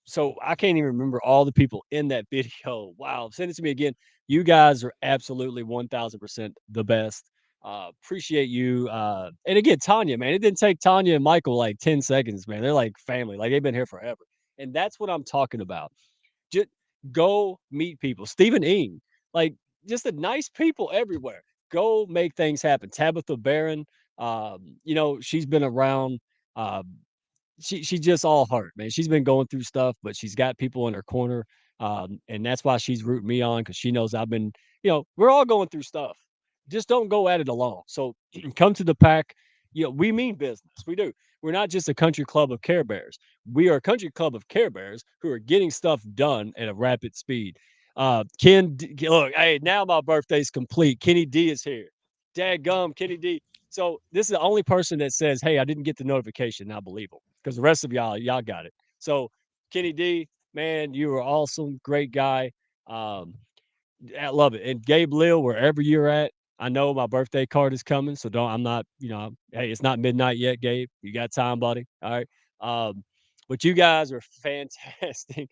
so I can't even remember all the people in that video. Wow. Send it to me again. You guys are absolutely 1000% the best. Appreciate you. And again, Tanya, man, it didn't take Tanya and Michael like 10 seconds, man. They're like family, like they've been here forever. And that's what I'm talking about. Just go meet people. Stephen Ing, like just the nice people everywhere. Go make things happen. Tabitha Barron, she's been around. Um, she's just all heart, man. She's been going through stuff, but she's got people in her corner, and that's why she's rooting me on because she knows I've been. We're all going through stuff. Just don't go at it alone. So come to the pack. We mean business. We do. We're not just a country club of Care Bears. We are a country club of Care Bears who are getting stuff done at a rapid speed. Look, hey, now my birthday's complete. Kenny D is here. Dad gum, Kenny D. So this is the only person that says, "Hey, I didn't get the notification." Now believe them, because the rest of y'all got it. So Kenny D, man, you were awesome, great guy. Um, I love it. And Gabe Lil, wherever you're at, I know my birthday card is coming, so don't. I'm not. Hey, it's not midnight yet, Gabe. You got time, buddy. All right. Um, but you guys are fantastic.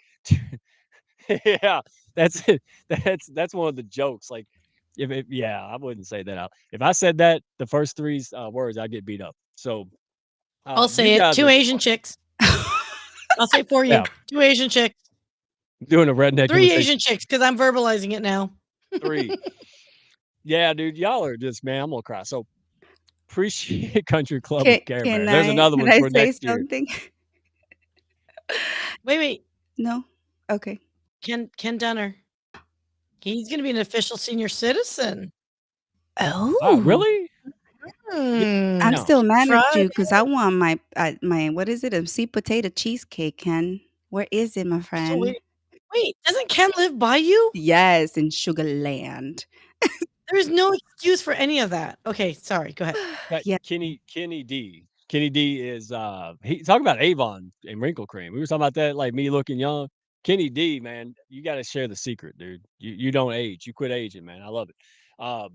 Yeah, that's it. That's one of the jokes. Like, yeah, I wouldn't say that out. If I said that the first three words, I get beat up. So, I'll you say it. guys Two are Asian fun. chicks. I'll say it for Yeah, you. Two Asian chicks. doing a redneck Three imitation. Asian chicks because I'm verbalizing it now. 3. Yeah, dude, y'all are just man. I'm gonna cry. So appreciate Country Club Can of Care can Bears. There's I another can one I for say next year. something? Wait. No? Okay. Ken Dunner. He's going to be an official senior citizen. Oh. Really? I'm No. still mad at Friday. you because I want my what is it? A sweet potato cheesecake, Ken. Where is it, my So friend? wait, doesn't Ken live by you? Yes, in Sugarland. There's no excuse for any of that. Okay, sorry. Go ahead. Yeah. Kenny D. Kenny D is he talk about Avon and wrinkle cream. We were talking about that, like me looking young. Kenny D, man, you got to share the secret, dude. You don't age. You quit aging, man. I love it.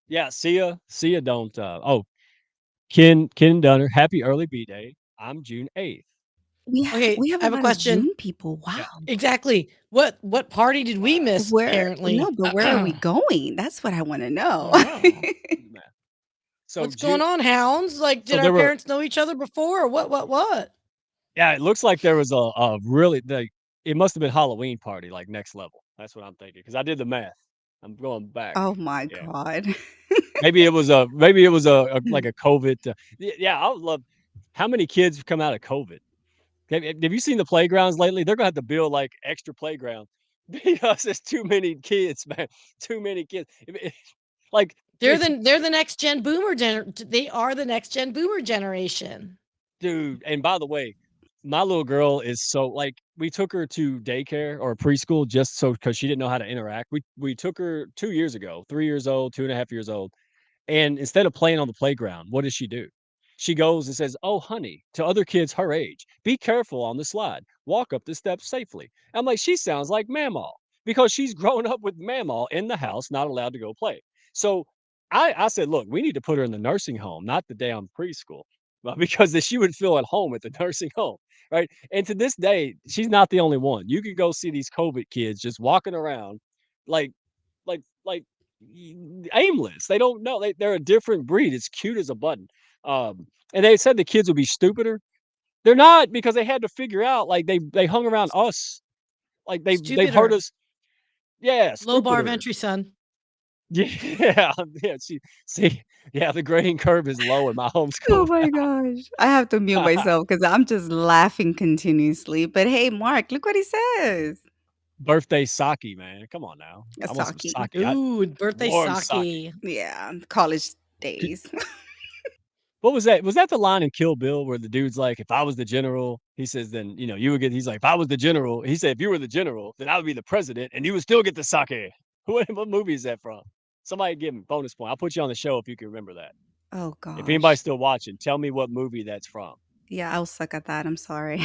Yeah, Sia don't. Ken Dunner, happy early B day. I'm June 8th. Okay, We have I a have a lot of question. June people. Yeah. Wow. Exactly. What party did we miss apparently? But where are we going? That's what I want to know. Oh. So What's going on, hounds? Like, So did our there were parents know each other before or what? yeah, it looks like there was a really it must have been Halloween party, like next level. That's what I'm thinking because I did the math. I'm going back. Oh my Yeah. God. Maybe it was like a COVID. Yeah, I would love. How many kids come out of COVID? Have you seen the playgrounds lately? They're gonna have to build like extra playgrounds because there's too many kids, man. Too many kids. Like They're the next gen boomer they are the next gen boomer generation. Dude, and by the way, my little girl is so like, we took her to daycare or preschool just so because she didn't know how to interact. We took her 2 years ago, 3 years old, 2.5 years old, and instead of playing on the playground, what does she do? She goes and says, "Oh, honey," to other kids her age, "Be careful on the slide. Walk up the steps safely." I'm like, she sounds like Mamaw because she's grown up with Mamaw in the house, not allowed to go play. So I said, "Look, we need to put her in the nursing home, not the damn preschool." Well, because then she would feel at home at the nursing home, right? And to this day, she's not the only one. You can go see these COVID kids just walking around like like aimless. They don't know. They're a different breed. It's cute as a button. And they said the kids would be stupider. They're not because they had to figure out like they hung around us. Like they've heard Stupider. us. Yeah, Low bar of stupider. entry, son. Yeah, yeah. See, yeah. The grading curve is low in my Oh homeschool. my gosh. I have to mute myself because I'm just laughing continuously. But hey, Mark, look what he says. Birthday sake, man. Come on now. I want some Saki. sake. Ooh, birthday Warm sake. sake. Yeah, college days. What was that? Was that the line in Kill Bill where the dude's like, "If I was the general," he says, "then you would get." He's like, "If I was the general," he said, "If you were the general, then I would be the president, and you would still get the sake." What movie is that from? Somebody give him bonus point. I'll put you on the show if you can remember that. Oh If anybody's gosh. still watching, tell me what movie that's from. Yeah, I'll suck at that. I'm sorry.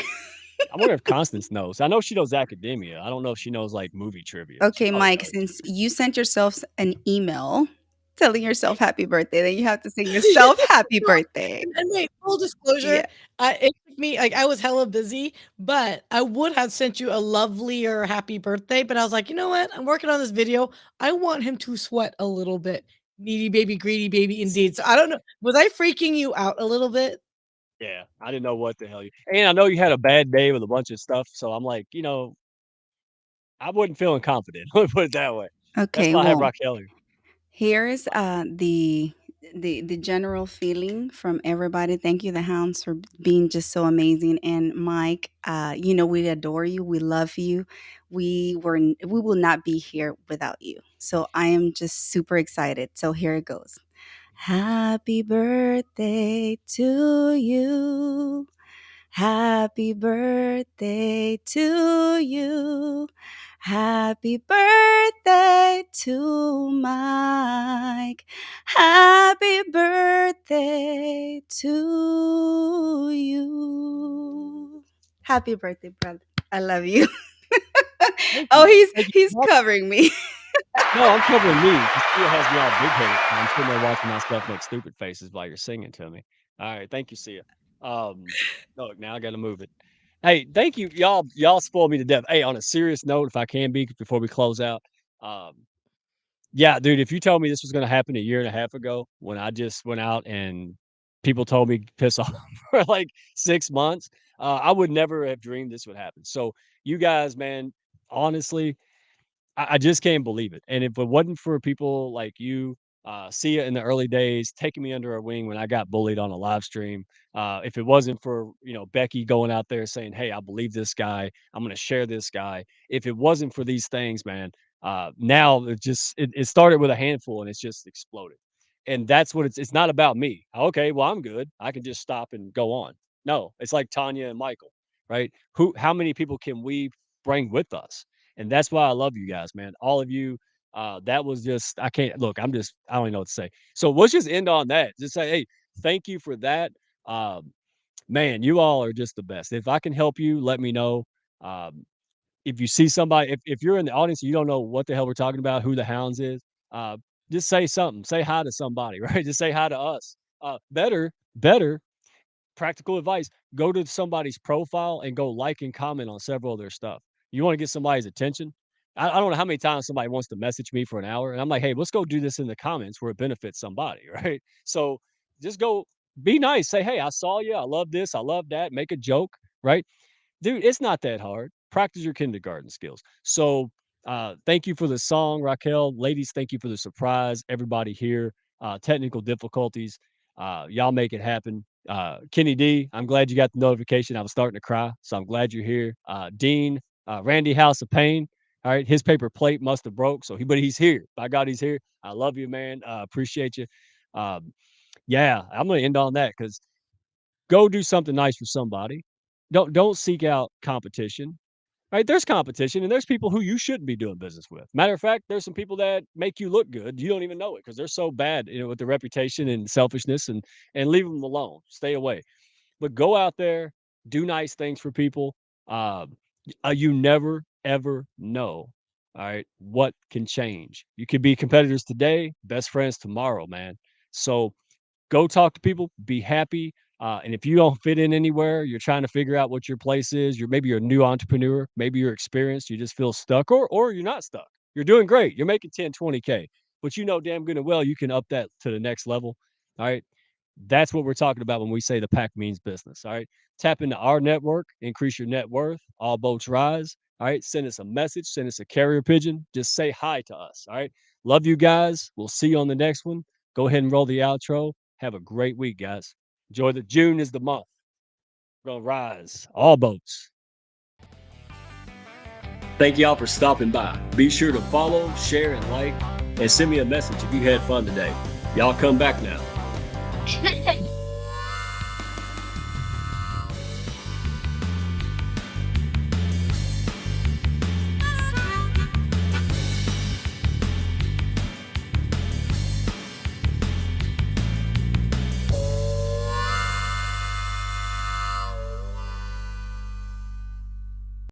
I wonder if Constance knows. I know she knows academia. I don't know if she knows like movie trivia. She Okay, probably Mike, does. since you sent yourself an email telling yourself happy birthday, then you have to sing yourself happy birthday. And wait, full disclosure, Yeah. it took me like I was hella busy, but I would have sent you a lovelier happy birthday. But I was like, you know what? I'm working on this video. I want him to sweat a little bit. Needy baby, greedy baby, indeed. So I don't know. Was I freaking you out a little bit? Yeah, I didn't know what the hell you. And I know you had a bad day with a bunch of stuff, so I'm like, I wasn't feeling confident. Let me put it that way. That's Okay, why I have well, Raquel here. here is the general feeling from everybody. Thank you, the hounds, for being just so amazing. And Mike, we adore you. We love you. We will not be here without you. So I am just super excited. So here it goes. Happy birthday to you. Happy birthday to you. Happy birthday to Mike. Happy birthday to you. Happy birthday, brother. I love you. Thank Oh, you. he's Thank you he's so much. covering me. No, I'm covering me. Sia has me all big-headed. I'm sitting there watching myself make stupid faces while you're singing to me. Alright, thank you, Sia. Um, Look, now I gotta move it. Hey, thank you. Y'all spoiled me to death. Hey, on a serious note, if I can be before we close out, um, yeah, dude, if you told me this was gonna happen a year and a half ago when I just went out and people told me piss off for like 6 months, I would never have dreamed this would happen. So, you guys, man, honestly, I just can't believe it. And if it wasn't for people like you, Sia in the early days, taking me under her wing when I got bullied on a live stream, if it wasn't for, Becky going out there saying, "Hey, I believe this guy. I'm going to share this guy." If it wasn't for these things, man, now it started with a handful and it's just exploded. And that's what it's not about me. Okay, well, I'm good. I can just stop and go on. No, it's like Tanya and Michael, right? How many people can we bring with us? And that's why I love you guys, man. All of you. That was just I can't look. I don't even know what to say. So let's just end on that. Just say, hey, thank you for that. Um, Man, you all are just the best. If I can help you, let me know. Um, if you see somebody, if you're in the audience and you don't know what the hell we're talking about, who the hounds is, uh, just say something. Say hi to somebody, right? Just say hi to us. Better practical advice, go to somebody's profile and go like and comment on several of their stuff. You want to get somebody's attention. I don't know how many times somebody wants to message me for an hour, and I'm like, hey, let's go do this in the comments where it benefits somebody, right? So just go be nice. Say, hey, I saw you. I love this. I love that. Make a joke, right? Dude, it's not that hard. Practice your kindergarten skills. So, thank you for the song, Raquel. Ladies, thank you for the surprise. Everybody here, technical difficulties. Y'all make it happen. Kenny D, I'm glad you got the notification. I was starting to cry, so I'm glad you're here. Dean, Randy House of Pain. All right. His paper plate must have broke. But he's here. By God, he's here. I love you, man. Appreciate you. Um, yeah, I'm going to end on that because go do something nice for somebody. Don't seek out competition. Right? There's competition and there's people who you shouldn't be doing business with. Matter of fact, there's some people that make you look good. You don't even know it because they're so bad, with their reputation and selfishness and leave them alone. Stay away. But go out there, do nice things for people. Um, you never ever know, all right, what can change. You could be competitors today, best friends tomorrow, man. So go talk to people, be happy. And if you don't fit in anywhere, you're trying to figure out what your place is. Maybe you're a new entrepreneur, maybe you're experienced, you just feel stuck, or you're not stuck. You're doing great. You're making 10, 20K, but you know damn good and well you can up that to the next level. All right. That's what we're talking about when we say the pack means business. All right. Tap into our network, increase your net worth, all boats rise. All right. Send us a message, send us a carrier pigeon. Just say hi to us. All right. Love you guys. We'll see you on the next one. Go ahead and roll the outro. Have a great week, guys. Enjoy June is the month. We're gonna rise. All boats. Thank y'all for stopping by. Be sure to follow, share, and like, and send me a message if you had fun today. Y'all come back now.